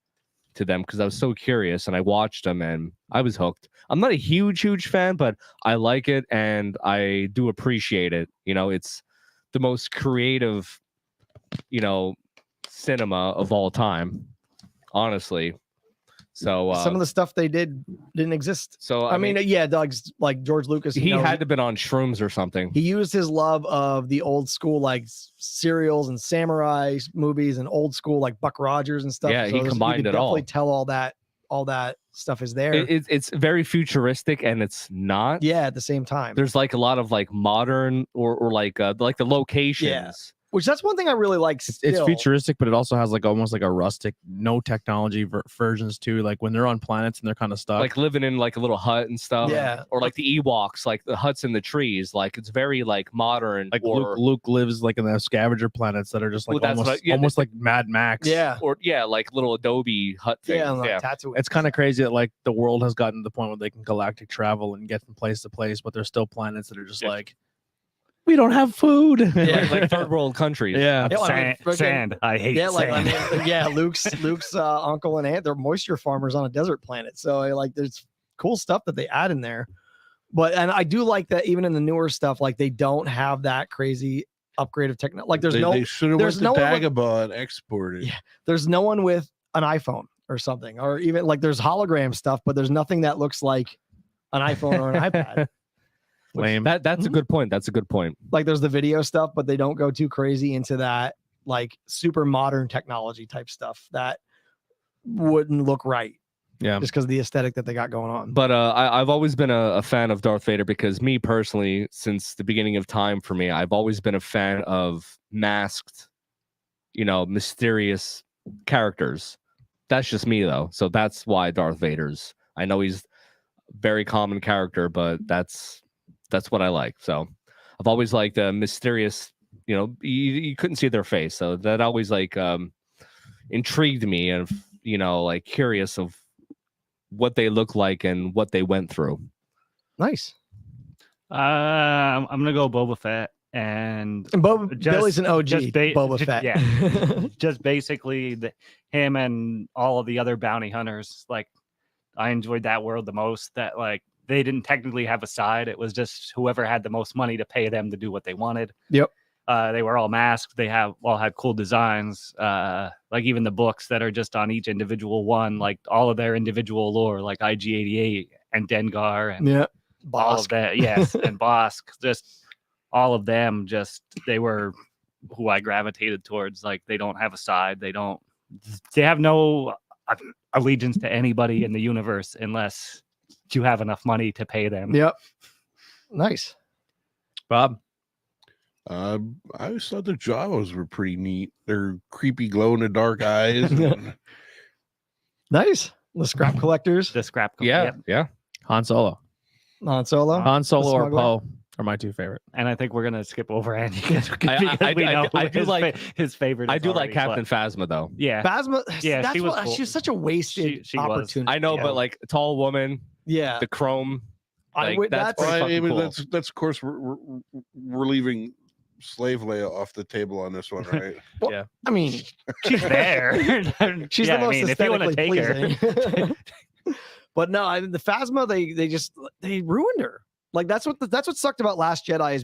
to them because I was so curious and I watched them and I was hooked. I'm not a huge fan, but I like it and I do appreciate it. It's the most creative, cinema of all time, honestly. So Some of the stuff they didn't exist. So I mean, yeah, Doug's like George Lucas. he had to have been on shrooms or something. He used his love of the old school like serials and samurai movies and old school like Buck Rogers and stuff. Yeah, he you combined could it all. definitely tell all that stuff is there. It's very futuristic and it's not. Yeah, at the same time. There's like a lot of like modern or like the locations. Yeah. Which that's one thing I really like. It's still. futuristic, but it also has like almost like a rustic, no technology versions too. Like when they're on planets and they're kind of stuck. Like living in like a little hut and stuff. Yeah. Or like the Ewoks, like the huts in the trees. Like it's very like modern. Like or, Luke lives like in the scavenger planets that are just like Well, that's almost, what- yeah, almost like Mad Max. Yeah. or like little Adobe hut things. Yeah, like Tatooine. It's kind of crazy that like the world has gotten to the point where they can galactic travel and get from place to place, but there's still planets that are just Yeah. like, we don't have food. Yeah. like third world countries. Yeah. Yeah, I mean, freaking- Sand. I hate Yeah, like sand. I mean, yeah, Luke's uncle and aunt, they're moisture farmers on a desert planet. So like there's cool stuff that they add in there. But and I do like that even in the newer stuff, like they don't have that crazy upgrade of technology. Like they should have went there's to no one with- Dagobah and exported. Yeah. There's no one with an iPhone or something, or even like there's hologram stuff, but there's nothing that looks like an iPhone or an iPad. Lame. That's a good point. That's a good point. Like there's the video stuff, but they don't go too crazy into that like super modern technology type stuff that wouldn't look right. Yeah. Just because of the aesthetic that they got going on. But I've always been a fan of Darth Vader because me personally, since the beginning of time for me, I've always been a fan of masked, mysterious characters. That's just me though. So that's why Darth Vader's. I know he's a very common character, but that's what I like. So I've always liked the mysterious, you couldn't see their face. So that always intrigued me and, like curious of what they look like and what they went through. Nice. I'm gonna go Boba Fett and Billy's an OG. Boba Fett. Yeah, just basically him and all of the other bounty hunters. Like, I enjoyed that world the most. That like they didn't technically have a side. It was just whoever had the most money to pay them to do what they wanted. Yep. They were all masked. They all had cool designs. Like even the books that are just on each individual one, like all of their individual lore, like IG-88 and Dengar and all of that. Yes, and Bosk. Just all of them. Just they were who I gravitated towards. Like they don't have a side. They have no allegiance to anybody in the universe unless you have enough money to pay them. Yep. Nice. Bob. I always thought the Jawas were pretty neat. They're creepy, glow in the dark eyes. Nice. The scrap collectors. The scrap. Yeah. Han Solo. Han Solo. Han Solo or smuggler. Poe are my two favorite. And I think we're gonna skip over Andy because I we know do like his favorite. I do like already, Captain but- Phasma though. Yeah, Phasma. Yeah, that's she was what, cool. she was such a wasted She was. opportunity. I know, Yeah. but like tall woman, Yeah. the chrome. I like, would, that's that's pretty Well, I fucking mean, cool. that's of course we're leaving Slave Leia off the table on this one, right? I mean, she's there. she's Yeah, the most if you want to aesthetically take her, pleasing. But no, the Phasma, they ruined her. Like that's what sucked about Last Jedi is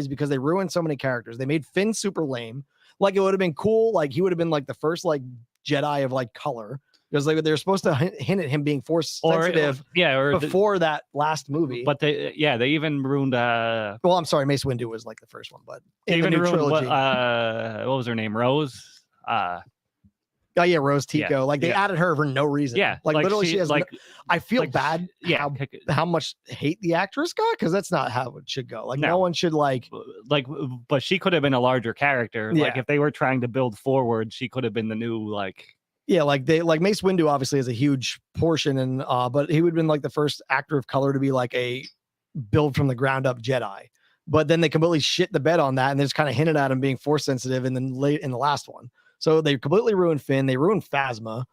because they ruined so many characters. They made Finn super lame. Like it would have been cool. Like he would have been like the first like Jedi of like color. Because like they're supposed to hint at him being force sensitive before that last movie. But they even ruined. Well, I'm sorry, Mace Windu was like the first one, but They in the even new ruined trilogy. what was her name? Rose. Oh yeah, Rose Tico. Yeah, Like they added her for no reason. Yeah, like literally, she has. like I feel like, bad. yeah, how much hate the actress got because that's not how it should go. Like no, No. one should like. but she could have been a larger character. Like Yeah. if they were trying to build forward, she could have been the new like. Yeah, like Mace Windu obviously has a huge portion, and but he would have been like the first actor of color to be like a build from the ground up Jedi. But then they completely shit the bed on that, and they just kind of hinted at him being force sensitive, and then late in the last one. So they completely ruined Finn. They ruined Phasma.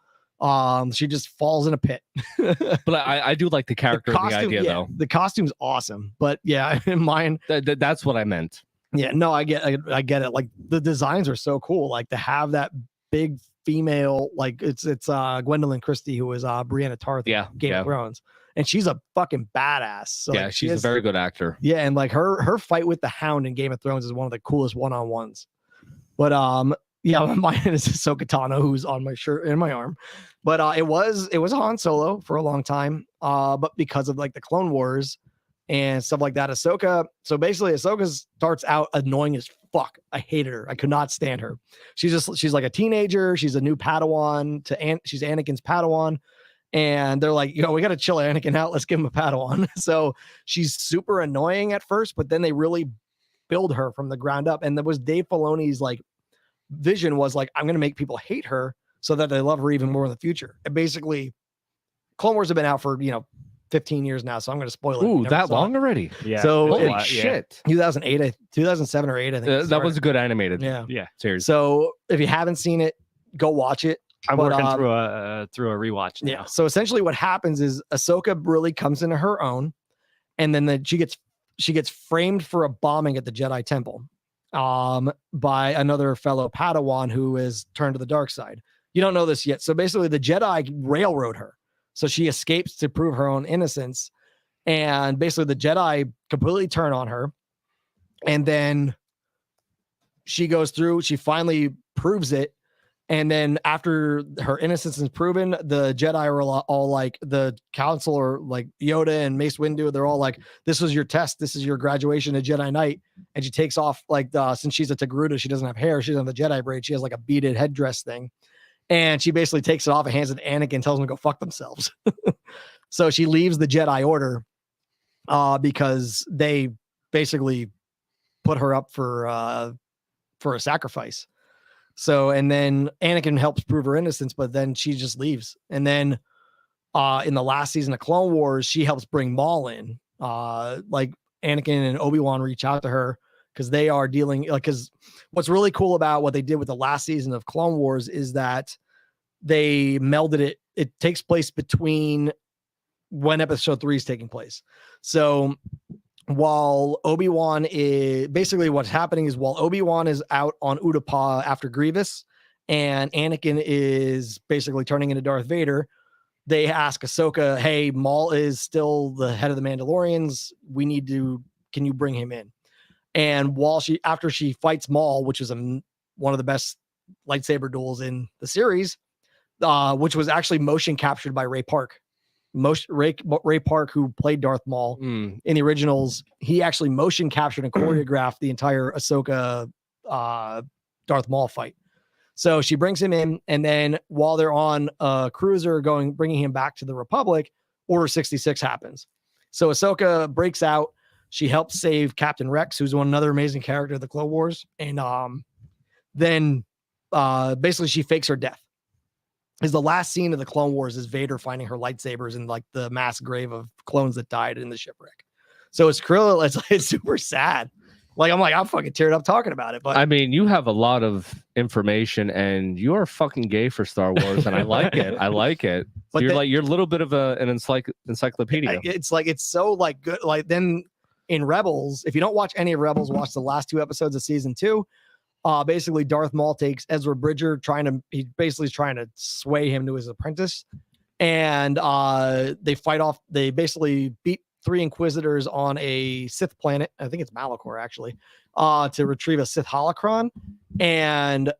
She just falls in a pit. But I do like the character and the idea though. The costume's awesome, but yeah, in mine, That's what I meant. yeah, no, I get it. Like the designs are so cool. Like to have that big female, like it's Gwendolyn Christie who is Brianna Tarth, in Game of Thrones, and she's a fucking badass. So Yeah, like, she's a very good actor. Yeah, and like her fight with the Hound in Game of Thrones is one of the coolest one-on-ones. But yeah, mine is Ahsoka Tano, who's on my shirt and my arm. But it was Han Solo for a long time. But because of like the Clone Wars and stuff like that, Ahsoka. So basically, Ahsoka starts out annoying as fuck. I hated her. I could not stand her. She's like a teenager. She's a new Padawan she's Anakin's Padawan. And they're like, we got to chill Anakin out. Let's give him a Padawan. So she's super annoying at first, but then they really build her from the ground up. And that was Dave Filoni's like vision was like, I'm going to make people hate her so that they love her even more in the future. And basically, Clone Wars have been out for 15 years now, so I'm going to spoil it. Ooh, that long already? Yeah. So Holy shit! 2008, 2007 or 8, I think. That was a good animated. Yeah. Series. So if you haven't seen it, go watch it. I'm But, working through a rewatch now. Yeah. So essentially, what happens is Ahsoka really comes into her own, and then she gets framed for a bombing at the Jedi Temple, by another fellow Padawan who is turned to the dark side. You don't know this yet. So basically, the Jedi railroad her, so she escapes to prove her own innocence, and basically the Jedi completely turn on her, and then she goes through, she finally proves it. And then after her innocence is proven, the Jedi are all like, the council, or like Yoda and Mace Windu, they're all like, this was your test. This is your graduation to Jedi Knight. And she takes off, like, since she's a Togruta, she doesn't have hair. She doesn't have the Jedi braid. She has like a beaded headdress thing. And she basically takes it off and hands it to Anakin, tells them to go fuck themselves. So she leaves the Jedi Order because they basically put her up for a sacrifice. So, and then Anakin helps prove her innocence, but then she just leaves. And then in the last season of Clone Wars, she helps bring Maul in. Like Anakin and Obi-Wan reach out to her because they are dealing, like, because what's really cool about what they did with the last season of Clone Wars is that they melded it. It takes place between when episode 3 is taking place. So while Obi-Wan is basically, what's happening is while Obi-Wan is out on Utapau after Grievous and Anakin is basically turning into Darth Vader, they ask Ahsoka, hey, Maul is still the head of the Mandalorians. Can you bring him in? And after she fights Maul, which is one of the best lightsaber duels in the series, which was actually motion captured by Ray Park. Ray Park, who played Darth Maul in the originals, he actually motion captured and choreographed the entire Ahsoka Darth Maul fight. So she brings him in, and then while they're on a cruiser bringing him back to the Republic, Order 66 happens. So Ahsoka breaks out. She helps save Captain Rex, who's another amazing character of the Clone Wars, and then basically she fakes her death. Is the last scene of the Clone Wars is Vader finding her lightsabers in like the mass grave of clones that died in the shipwreck. So it's super sad. Like, I'm fucking teared up talking about it. But I mean, you have a lot of information and you are fucking gay for Star Wars, and I like it. I like it. But you're a little bit of an encyclopedia. It's like, it's so like good. Like then in Rebels, if you don't watch any of Rebels, watch the last 2 episodes of season 2. Basically Darth Maul takes Ezra Bridger, he's basically trying to sway him to his apprentice, and they fight off. They basically beat 3 Inquisitors on a Sith planet. I think it's Malachor actually, to retrieve a Sith holocron, and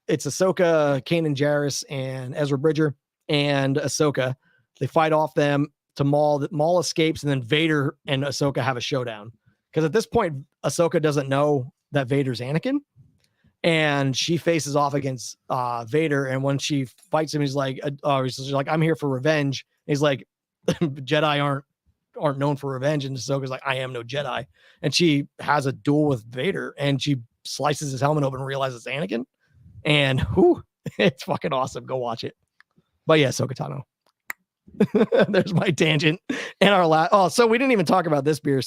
it's Ahsoka, Kanan Jarrus, and Ezra Bridger and Ahsoka. They fight off them to Maul. Maul escapes, and then Vader and Ahsoka have a showdown because at this point Ahsoka doesn't know that Vader's Anakin. And she faces off against Vader, and when she fights him, he's like, "I'm here for revenge." And he's like, "Jedi aren't known for revenge." And Ahsoka's like, "I am no Jedi." And she has a duel with Vader, and she slices his helmet open and realizes it's Anakin. And it's fucking awesome. Go watch it. But yeah, Ahsoka Tano. There's my tangent. And our last. So we didn't even talk about this beer,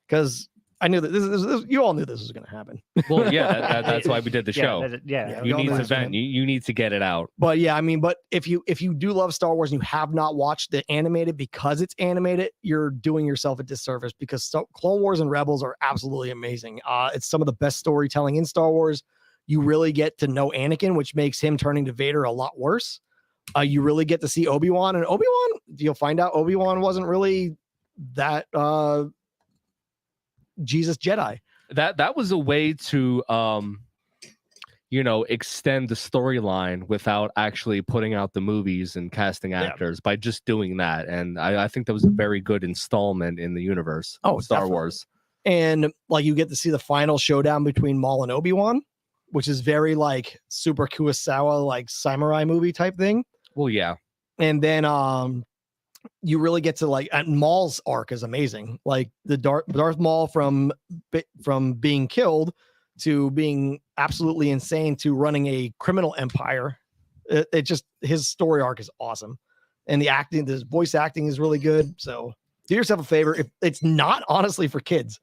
because I knew that this you all knew this was going to happen. Well, yeah, that's why we did the show. You need to vent. You need to get it out. But yeah, I mean, but if you do love Star Wars and you have not watched the animated because it's animated, you're doing yourself a disservice because Clone Wars and Rebels are absolutely amazing. It's some of the best storytelling in Star Wars. You really get to know Anakin, which makes him turning to Vader a lot worse. You really get to see Obi-Wan, and Obi-Wan, you'll find out Obi-Wan wasn't really that Jesus Jedi. That was a way to extend the storyline without actually putting out the movies and casting actors by just doing that. And I think that was a very good installment in the universe of Star Wars. And like you get to see the final showdown between Maul and Obi-Wan, which is very like super Kurosawa, like samurai movie type thing. Well, yeah. And then you really get to like, and Maul's arc is amazing. Like the Darth Maul from being killed to being absolutely insane to running a criminal empire. It just, his story arc is awesome. And the voice acting is really good. So do yourself a favor. If it's not honestly for kids,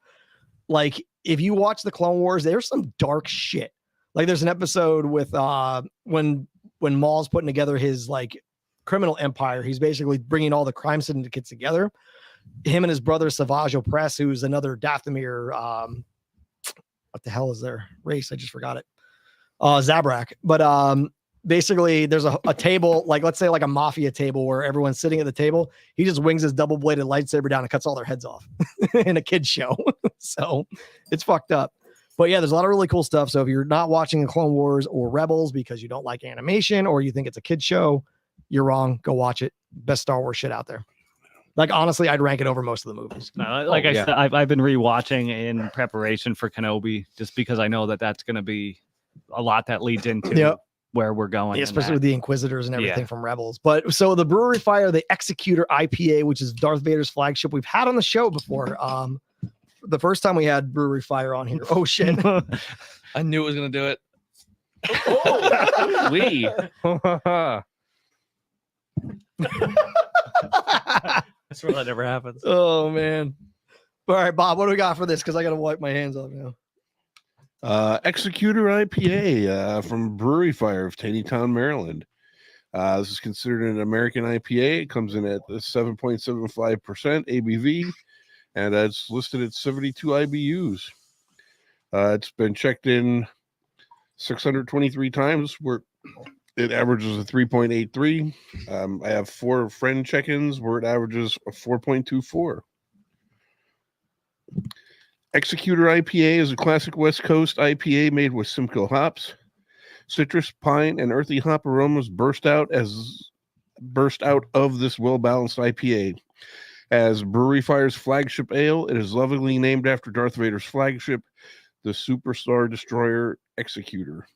like if you watch the Clone Wars, there's some dark shit. Like there's an episode with when Maul's putting together his like criminal empire, he's basically bringing all the crime syndicates together. Him and his brother Savage Opress, who's another Dathomir. What the hell is their race? I just forgot it. Zabrak. But basically there's a table, like let's say like a mafia table where everyone's sitting at the table. He just wings his double-bladed lightsaber down and cuts all their heads off in a kid's show. So it's fucked up. But yeah, there's a lot of really cool stuff. So if you're not watching the Clone Wars or Rebels because you don't like animation or you think it's a kid's show, you're wrong. Go watch it. Best Star Wars shit out there. Like honestly, I'd rank it over most of the movies. Like I said, I've been rewatching in preparation for Kenobi just because I know that that's going to be a lot that leads into where we're going. Yeah, especially with the Inquisitors and everything from Rebels. But so the Brewery Fire, the Executor IPA, which is Darth Vader's flagship, we've had on the show before. The first time we had Brewery Fire on here. Oh shit! I knew it was gonna do it. We. I swear that never happens. Oh man! All right, Bob, what do we got for this? Because I gotta wipe my hands off now. Executor IPA from Brewery Fire of Taneytown, Maryland. This is considered an American IPA. It comes in at 7.75% ABV, and it's listed at 72 IBUs. It's been checked in 623 times, where it averages a 3.83. I have 4 friend check-ins where it averages a 4.24. Executor IPA is a classic West Coast IPA made with Simcoe hops. Citrus, pine, and earthy hop aromas burst out of this well-balanced IPA. As Brewery Fire's flagship ale, it is lovingly named after Darth Vader's flagship, the Superstar Destroyer Executor.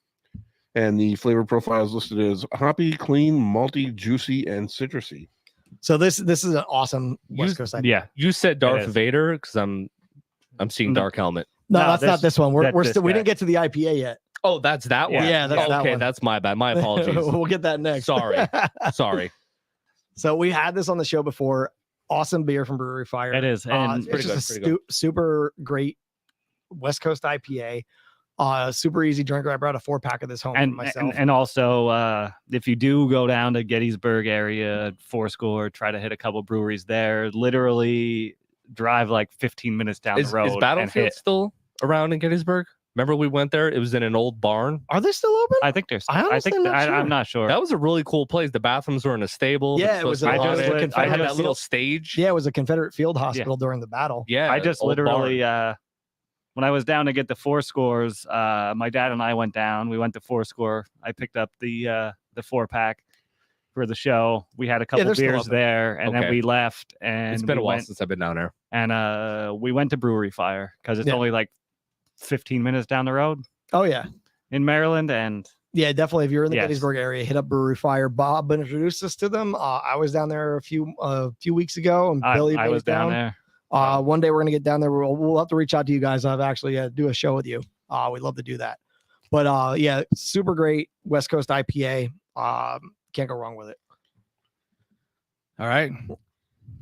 And the flavor profile is listed as hoppy, clean, malty, juicy, and citrusy. So this is an awesome West Coast IPA. Yeah, You said Darth Vader because I'm seeing Dark Helmet. No, that's not this one. We didn't get to the IPA yet. Oh, that's that one. Yeah, that's that okay. one. That's my bad. My apologies. We'll get that next. Sorry. So we had this on the show before. Awesome beer from Brewery Fire. it is. And It's just a super great West Coast IPA. Super easy drinker. I brought a 4-pack of this home for myself. And also, if you do go down to Gettysburg area, Fourscore, try to hit a couple breweries there. Literally drive like 15 minutes down the road. Is Battlefield still around in Gettysburg? Remember we went there? It was in an old barn. Are they still open? I think there's. I'm not sure. That was a really cool place. The bathrooms were in a stable. Yeah, it was. I had that little stage. Yeah, it was a Confederate field hospital during the battle. Yeah, I just literally when I was down to get the Fourscores, my dad and I went down. We went to Fourscore. I picked up the 4-pack for the show. We had a couple beers there, and then we left. And it's been a while since I've been down there. And we went to Brewery Fire because it's only like 15 minutes down the road. Oh yeah, in Maryland. And yeah, definitely if you're in the Gettysburg area, hit up Brewery Fire. Bob introduced us to them. I was down there a few weeks ago, and Billy I was down there. One day we're gonna get down there. We'll have to reach out to you guys. I've actually do a show with you. We'd love to do that. But yeah, super great West Coast IPA. Can't go wrong with it. All right.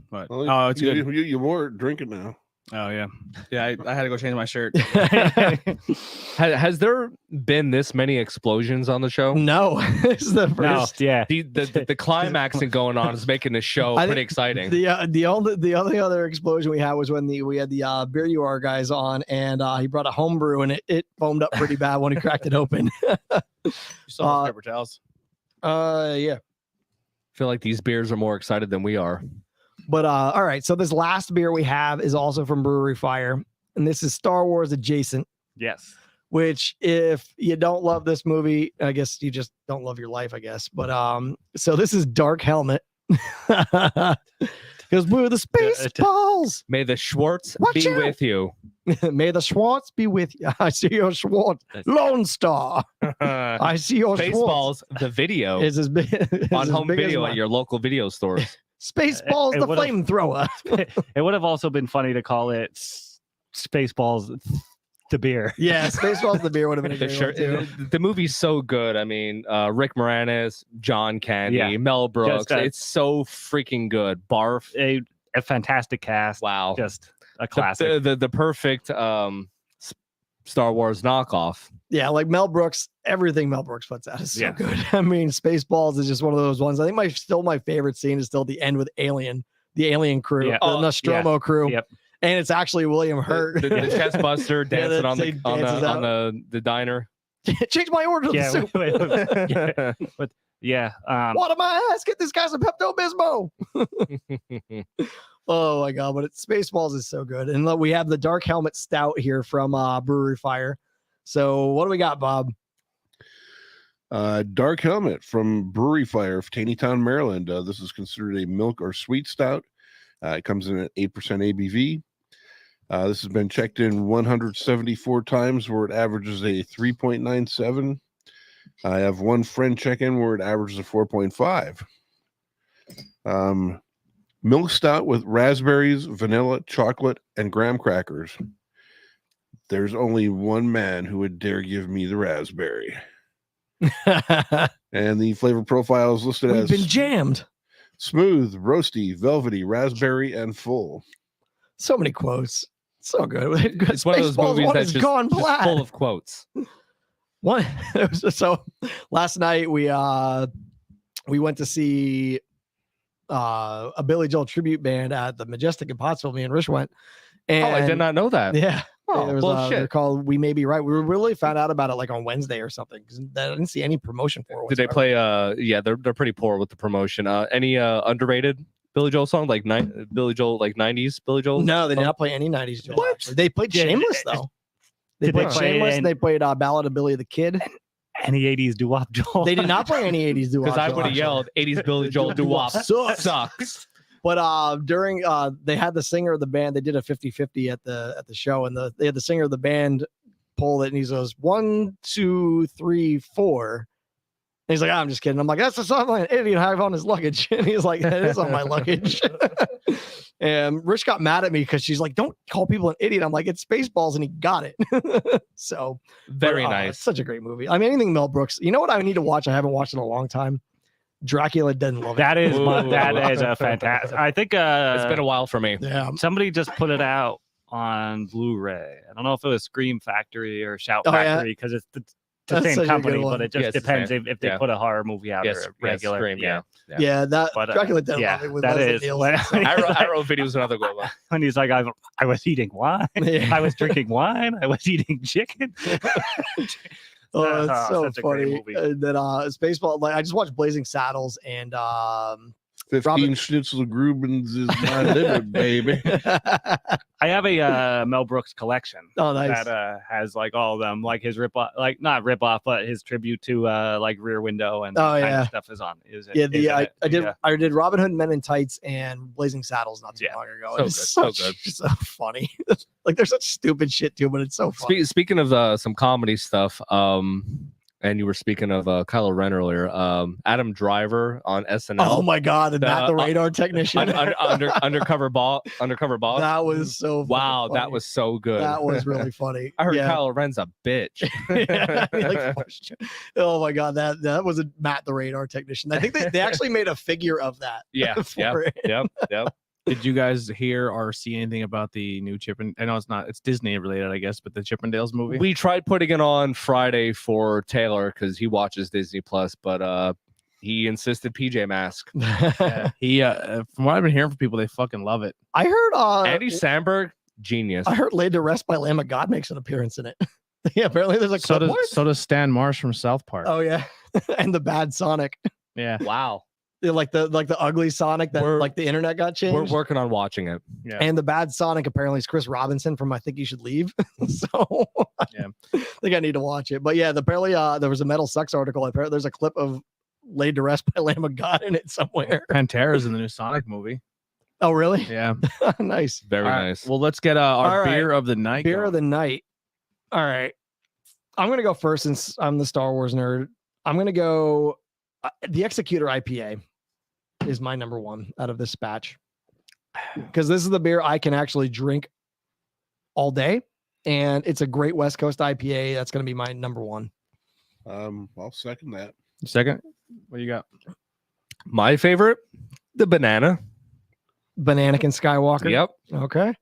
What? Well, Oh, it's good. You wore it, drink it now. Oh yeah, yeah. I had to go change my shirt. Has there been this many explosions on the show? No, this is the first. No, yeah. The climaxing going on is making the show pretty exciting. The only other explosion we had was when we had the Beer You Are guys on, and he brought a homebrew, and it foamed up pretty bad when he cracked it open. You saw paper towels. Yeah. I feel like these beers are more excited than we are. But all right, so this last beer we have is also from Brewery Fire, and this is Star Wars adjacent. Yes. Which, if you don't love this movie, I guess you just don't love your life, I guess. But so this is Dark Helmet. Because we're the space balls. May the Schwartz Watch be out. with you. May the Schwartz be with you. I see your Schwartz. Lone Star. I see your Spaceballs, the video Schwartz. Is as big on home big as video mine. at your local video stores. Spaceballs, the flamethrower. It would have also been funny to call it Spaceballs the beer. Yeah, Spaceballs the beer would have been a The great shirt, one too. the movie's so good. I mean, Rick Moranis, John Candy, Mel Brooks. It's so freaking good. Barf. A fantastic cast. Wow. Just a classic. The perfect Star Wars knockoff. Yeah, like Mel Brooks, everything Mel Brooks puts out is so good. I mean, Spaceballs is just one of those ones. I think my favorite scene is still the end with the alien crew, the Nostromo crew. Yep. And it's actually William Hurt. The chest buster dancing on the diner. Change my order to the soup. Water my ass. Get this guy some Pepto Bismol. Oh my god, but Spaceballs is so good. And look, we have the Dark Helmet Stout here from Brewery Fire. So what do we got, Bob? Dark Helmet from Brewery Fire of Taneytown, Maryland. This is considered a milk or sweet stout. It comes in at 8% ABV. This has been checked in 174 times, where it averages a 3.97. I have one friend check in where it averages a 4.5. Milk stout with raspberries, vanilla, chocolate, and graham crackers. There's only one man who would dare give me the raspberry. And the flavor profile is listed We've as been jammed. smooth, roasty, velvety, raspberry, and full. So many quotes. So good. It's one of those movies that's just full of quotes. One. So last night we went to see a Billy Joel tribute band at the Majestic in Pottsville. Me and Rich went. And I did not know that. Yeah. Oh, There was, bullshit. they're called We May Be Right. We really found out about it like on Wednesday or something, because I didn't see any promotion for it. Did they play? Yeah, they're pretty poor with the promotion. Any underrated Billy Joel song like Billy Joel, like 90s Billy Joel? No, they did song? not play any 90s Joel. What? Actually. They played Yeah, Shameless though. They did they played play Shameless. And any- they played Ballad of Billy the Kid. Any 80s doo-wop Joel? They did not play any 80s doo-wop. Because I Joel, would have actually. yelled 80s Billy Joel doo-wop sucks. But during they had the singer of the band, they did a 50-50 at the show, and they had the singer of the band pull it, and he goes 1, 2, 3, 4. And he's like, I'm just kidding. I'm like, that's the song an idiot have on his luggage. And he's like, that is on my luggage. And Rich got mad at me because she's like, don't call people an idiot. I'm like, it's Spaceballs, and he got it. So Very but, nice. It's such a great movie. I mean, anything Mel Brooks. You know what I need to watch? I haven't watched in a long time. Dracula Dead and Loving. That is Ooh. that is a fantastic. I think It's been a while for me. Yeah. somebody just put it out on Blu-ray. I don't know if it was Scream Factory or Shout Oh, yeah. Factory because it's the That's same such a company, good one. but it just Yeah, it's the depends same. if they Yeah. put a horror movie out Yes, or regular. Scream, yeah. Yeah, that But, Dracula Dead and yeah, Loving with that Leslie is- Nielsen. Arrow Video was another good one. When he's like, I was eating wine, Yeah. I was drinking wine, I was eating chicken. Oh, it's so such a great funny. movie. And then Spaceball, like I just watched Blazing Saddles and 15 Robin- schnitzel Grubens is my limit, baby. I have a Mel Brooks collection Oh, nice. that has like all of them, like his rip off, like not rip off, but his tribute to like Rear Window and Oh, that kind yeah. of stuff is on. Is it? Yeah, is it? I did Robin Hood Men in Tights and Blazing Saddles not too Yeah. long ago. So It's good, so such- so funny. Like there's such stupid shit too, but it's so funny. Speaking of some comedy stuff, and you were speaking of Kylo Ren earlier, Adam Driver on SNL. Oh my god, and Matt the radar technician. Undercover boss. That was so Wow, funny. that was so good. That was really funny. I heard Yeah. Kylo Ren's a bitch. Yeah, like, oh my god, that was a Matt the radar technician. I think they actually made a figure of that. Yeah, for it. yep. Did you guys hear or see anything about the new I know it's Disney related, I guess, but the Chippendales movie? We tried putting it on Friday for Taylor because he watches Disney Plus, but he insisted PJ Mask. Yeah, he from what I've been hearing from people, they fucking love it. I heard Andy Samberg, genius. I heard Laid to Rest by Lamb of God makes an appearance in it. Yeah, apparently there's a So clip. does What? so does Stan Marsh from South Park. Oh yeah, and the bad Sonic. Yeah, Wow. Yeah, like the ugly Sonic that We're- like the internet got changed. We're working on watching it. yeah. And the bad Sonic apparently is Chris Robinson from I Think You Should Leave. So Yeah. I think I need to watch it. But yeah, apparently there was a Metal Sucks article. Apparently there's a clip of Laid to Rest by Lamb of God in it somewhere. Pantera's in the new Sonic movie. Oh really? Yeah, Nice. Very All right, nice. Well, let's get our All right. beer of the night. Beer going. of the night. All right. I'm gonna go first since I'm the Star Wars nerd. I'm gonna go the Executor IPA is my number one out of this batch. Because this is the beer I can actually drink all day. And it's a great West Coast IPA. That's gonna be my number one. I'll second that. Second, what do you got? My favorite, the banana. Bananakin Skywalker. Yep. Okay.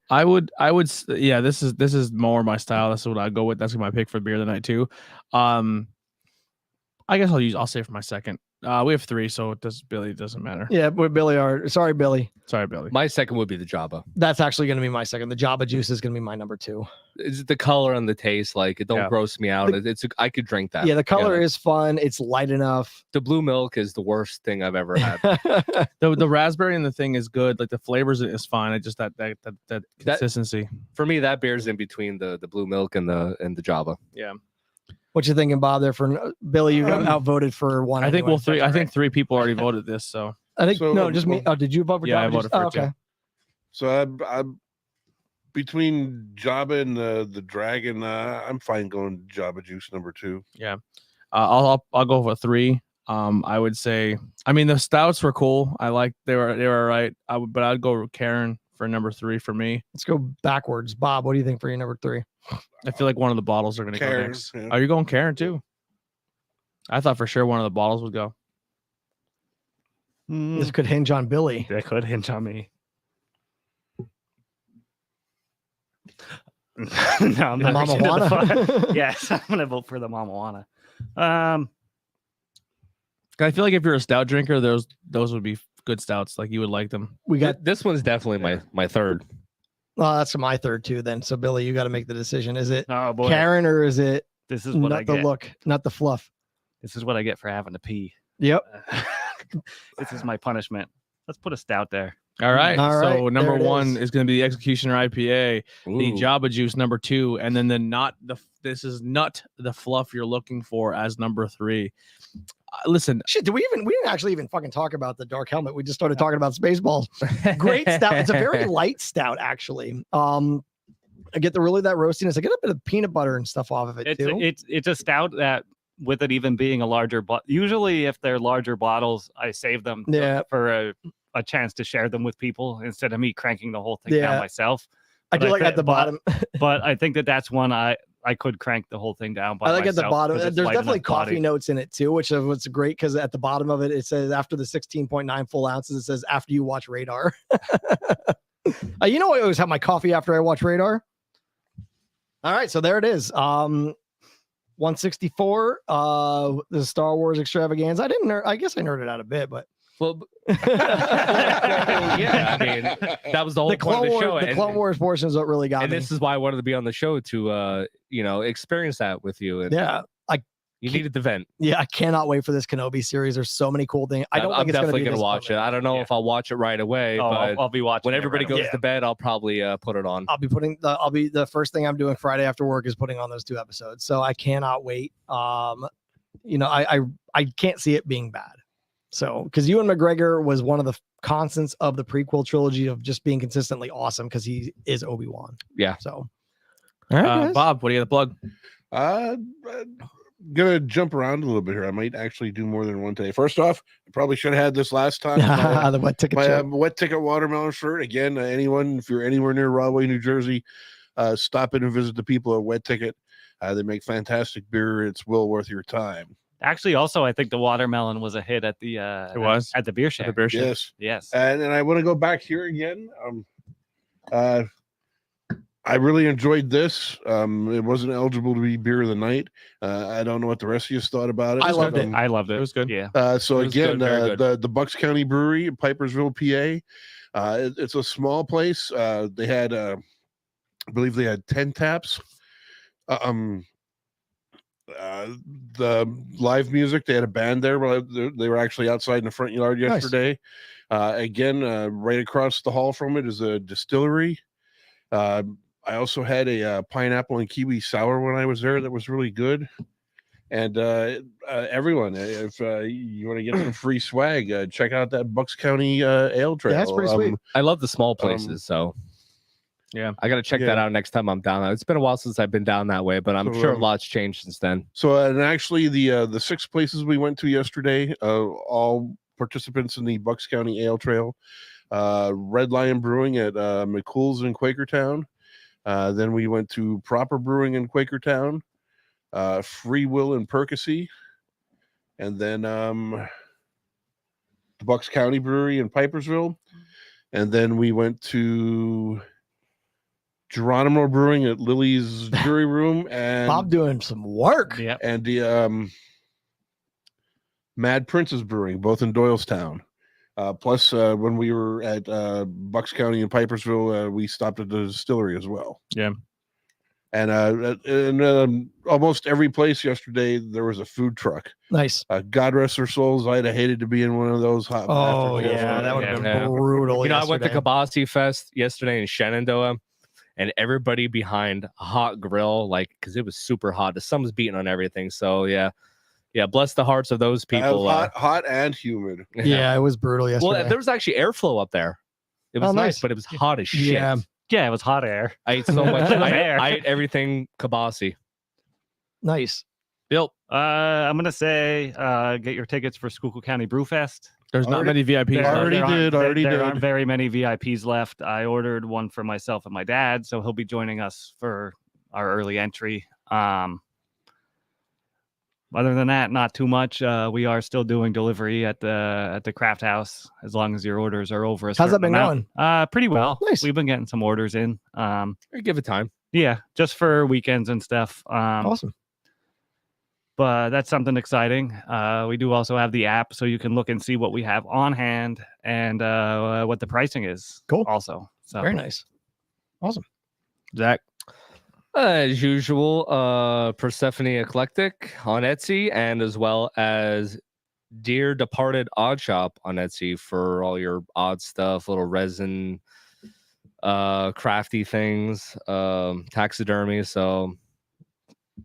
Yeah, this is more my style. That's what I go with. That's my pick for beer of the night too. I guess I'll say for my second. We have three, so it doesn't matter. Yeah, we're Billy are sorry, Billy. Sorry, Billy. My second would be the Jabba. That's actually going to be my second. The Jabba Juice is going to be my number 2. It's the color and the taste. Like it don't gross me out. I could drink that. Yeah, the color is fun. It's light enough. The blue milk is the worst thing I've ever had. The raspberry and the thing is good. Like the flavors is fine. I just that consistency. For me, that beer's in between the blue milk and the Jabba. Yeah. What you thinking, Bob? There for Billy, you got outvoted for one. I think anyway, three. I think 3 people already voted this. So I think So, no, just me. Oh, did you vote for? Yeah, I Jabba voted Juice? for it, okay. too. So I'm between Jabba and the Dragon. I'm fine going Jabba Juice number 2. yeah, I'll go for 3. I would say. I mean, the stouts were cool. I like they were all right. But I'd go with Chorin for number 3 for me. Let's go backwards. Bob, what do you think for your number 3? I feel like one of the bottles are going to go Chorin, next. yeah. Are you going Chorin too? I thought for sure one of the bottles would go. This could hinge on Billy. That could hinge on me. No, I'm not Mama reaching to the Juana? far- Yes, I'm gonna vote for the Mamjuana. I feel like if you're a stout drinker, those would be good stouts. Like you would like them. We got. This one's definitely my third. Well, that's my third too. Then, so Billy, you got to make the decision. Is it Oh boy, Chorin or is it this is what not I the get. look, not the fluff? This is what I get for having to pee. Yep. This is my punishment. Let's put a stout there. All right. All right, So number there it 1 is. is going to be the Executioner IPA, the Ooh. Jabba Juice number 2, and then this is not the fluff you're looking for as number 3. Listen, Shit, we didn't actually even fucking talk about the dark helmet. We just started talking about Spaceballs. Great stout. It's a very light stout, actually. I get that roastiness. I get a bit of peanut butter and stuff off of it too. It's a stout that, with it even being a larger bottle, usually if they're larger bottles, I save them for a chance to share them with people instead of me cranking the whole thing down myself. I But do like thi- at the bottom. But I think that's one I could crank the whole thing down by I like at the myself bottom. 'cause it's There's light definitely enough coffee body. notes in it too, which is what's great because at the bottom of it, it says after the 16.9 full ounces, it says after you watch Radar. You know, I always have my coffee after I watch Radar. All right, so there it is. 164. The Star Wars extravaganza. I guess I nerded out a bit, but Well, yeah, I mean, that was the whole the point of the show. the Clone Wars portion is what really got and me. this is why I wanted to be on the show to, experience that with you. And Yeah, you needed the vent. yeah, I cannot wait for this Kenobi series. There's so many cool things. I don't I'm think it's definitely going to watch it. I don't know if I'll watch it right away, Oh, but I'll be watching when it everybody right goes away. to bed, I'll probably put it on. I'll be the first thing I'm doing Friday after work is putting on those 2 episodes. So I cannot wait. I can't see it being bad. So because Ewan McGregor was one of the constants of the prequel trilogy of just being consistently awesome because he is Obi-Wan. Yeah. So all right, guys. Bob, what do you got to plug? Gonna jump around a little bit here. I might actually do more than one today. First off, I probably should have had this last time. The wet ticket My show. wet ticket watermelon shirt. Again, anyone, if you're anywhere near Rahway, New Jersey, stop in and visit the people at Wet Ticket. They make fantastic beer. It's well worth your time. Actually, also, I think the watermelon was a hit at the It was at the beer share. the beer shop. Yes. Yes. And I want to go back here again. I really enjoyed this. It wasn't eligible to be beer of the night. I don't know what the rest of you thought about it. I loved it. I loved it. It was good. Yeah. So It was again, good, very good. the Bucks County Brewery, in Pipersville, PA. It's a small place. They had, I believe, they had 10 taps. The live music, they had a band there. They were actually outside in the front yard Nice. yesterday. Again, right across the hall from it is a distillery. I also had a pineapple and kiwi sour when I was there that was really good. And everyone, if you want to get some free swag, check out that Bucks County Ale Trail. that's pretty sweet. I love the small places, so yeah, I got to check yeah. that out next time I'm down there. It's been a while since I've been down that way, but I'm So, sure a lot's changed since then. So, and actually, the 6 places we went to yesterday, all participants in the Bucks County Ale Trail. Red Lion Brewing at McCool's in Quakertown. Then we went to Proper Brewing in Quakertown, Free Will in Percy, and then the Bucks County Brewery in Pipersville. And then we went to Geronimo Brewing at Lily's Jury Room and Bob doing some work. Yeah. and the Mad Princess Brewing, both in Doylestown. Plus, when we were at Bucks County and Pipersville, we stopped at the distillery as well. Yeah. And in almost every place yesterday, there was a food truck. Nice. God rest their souls. I'd have hated to be in one of those hot. Oh after yeah, cold. that would have been Yeah. brutal. You know, I went to yesterday. Kabasi Fest yesterday in Shenandoah, and everybody behind a hot grill, like, because it was super hot. The sun was beating on everything. So yeah, bless the hearts of those people. Hot and humid. Yeah, it was brutal yesterday. Well, there was actually airflow up there. It was Oh, nice, nice. but it was hot as shit. Yeah. Yeah, it was hot air. I ate so much. Air. I ate everything Kabasi. Nice. Bill, I'm gonna say get your tickets for Schuylkill County Brewfest. there's not many VIPs. There left. Already aren't- did. There aren't very many VIPs left. I ordered one for myself and my dad, so he'll be joining us for our early entry. Other than that, not too much. We are still doing delivery at the craft house as long as your orders are over a How's that certain been amount. Pretty well. Nice. We've been getting some orders in. Give it time. Yeah, just for weekends and stuff. Awesome. But that's something exciting. We do also have the app, so you can look and see what we have on hand and what the pricing is. Cool. Also, so Very nice. Awesome. Zach. As usual, Persephone Eclectic on Etsy, and as well as Dear Departed Odd Shop on Etsy for all your odd stuff, little resin, crafty things, taxidermy. So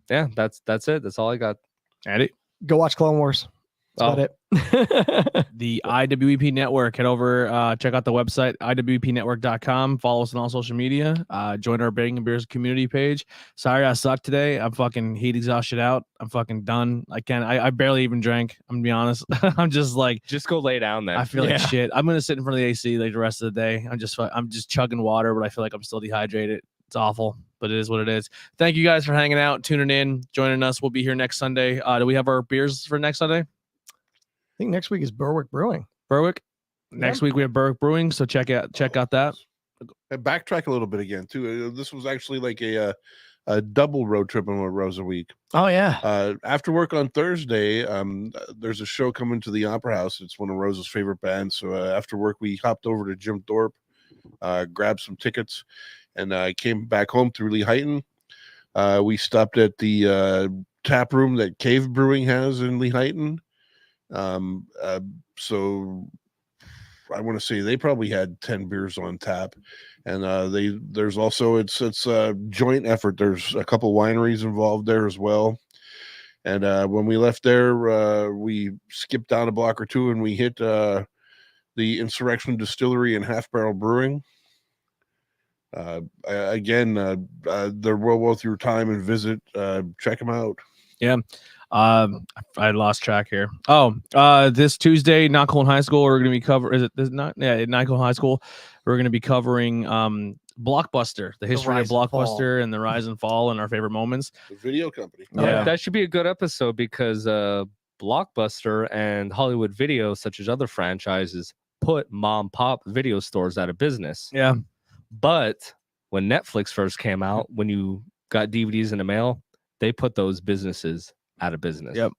yeah, that's it. That's all I got. Andy. Go watch Clone Wars. That's about it. The IWEP Network. Head over, check out the website, iwepnetwork.com. Follow us on all social media. Join our Bangin Beers community page. Sorry I sucked today. I'm fucking heat exhausted out. I'm fucking done. I barely even drank. I'm gonna be honest. I'm just like, Just go lay down then. I feel like shit. I'm gonna sit in front of the AC like the rest of the day. I'm just chugging water, but I feel like I'm still dehydrated. It's awful, but it is what it is. Thank you guys for hanging out, tuning in, joining us. We'll be here next Sunday. Do we have our beers for next Sunday? I think next week is Berwick Brewing. Berwick. Next week we have Berwick Brewing, so check out that. And backtrack a little bit again too. This was actually like a double road trip on a Rosa week. Oh yeah. After work on Thursday, there's a show coming to the Opera House. It's one of Rosa's favorite bands. So after work, we hopped over to Jim Thorpe, grabbed some tickets, and came back home through Lehighton. We stopped at the tap room that Cave Brewing has in Lehighton. So I want to say they probably had 10 beers on tap, and there's also it's a joint effort. There's a couple wineries involved there as well. And when we left there, we skipped down a block or two and we hit the Insurrection Distillery and Half Barrel Brewing. Again, they're well worth your time and visit. Check them out. Yeah. I lost track here. This Tuesday, Not Colon High School, we're going to be covering. Not Colon High School. We're going to be covering Blockbuster, the history of rise and fall. Blockbuster and the rise and fall and our favorite moments. The video company. Yeah. That should be a good episode because Blockbuster and Hollywood Video, such as other franchises, put mom pop video stores out of business. Yeah. But when Netflix first came out, when you got DVDs in the mail, they put those businesses out of business. Yep.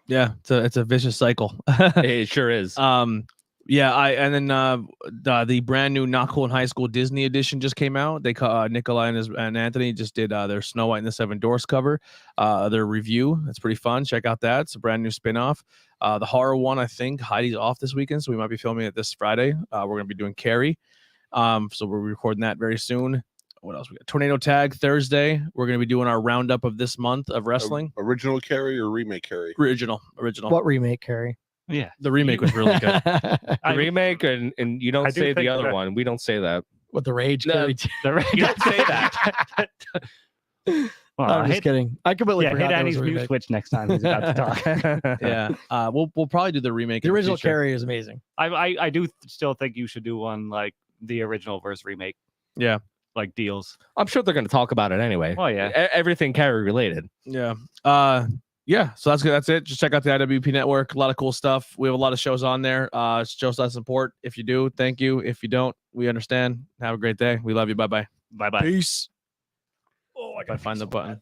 Yeah. It's a vicious cycle. It sure is. The brand new Not Cool in High School Disney edition just came out. They Nikolai and Anthony just did their Snow White and the Seven Dwarfs cover, their review. It's pretty fun. Check out that. It's a brand new spinoff. The horror one, I think Heidi's off this weekend, so we might be filming it this Friday. We're gonna be doing Carrie. So we're recording that very soon. What else we got? Tornado Tag Thursday. We're gonna be doing our roundup of this month of wrestling. Original Carrie or remake Carrie? Original. What remake, Carrie? yeah. The remake was really good. The remake and you don't I do say the think other that- one. We don't say that. What the rage No. Carrie? You don't say that. Well, I'm just kidding. I completely hit forgot that was Annie's a mute remake. switch next time he's about to talk. Yeah. We'll probably do the remake. The in original future. Carrie is amazing. I do still think you should do one like the original versus remake. Yeah. Like deals. I'm sure they're going to talk about it anyway. Oh yeah. Everything Carrie related. Yeah. Yeah. So that's good. That's it. Just check out the IWP Network. A lot of cool stuff. We have a lot of shows on there. Show us support. If you do, thank you. If you don't, we understand. Have a great day. We love you. Bye bye. Bye bye. Peace. Oh, I gotta find the button.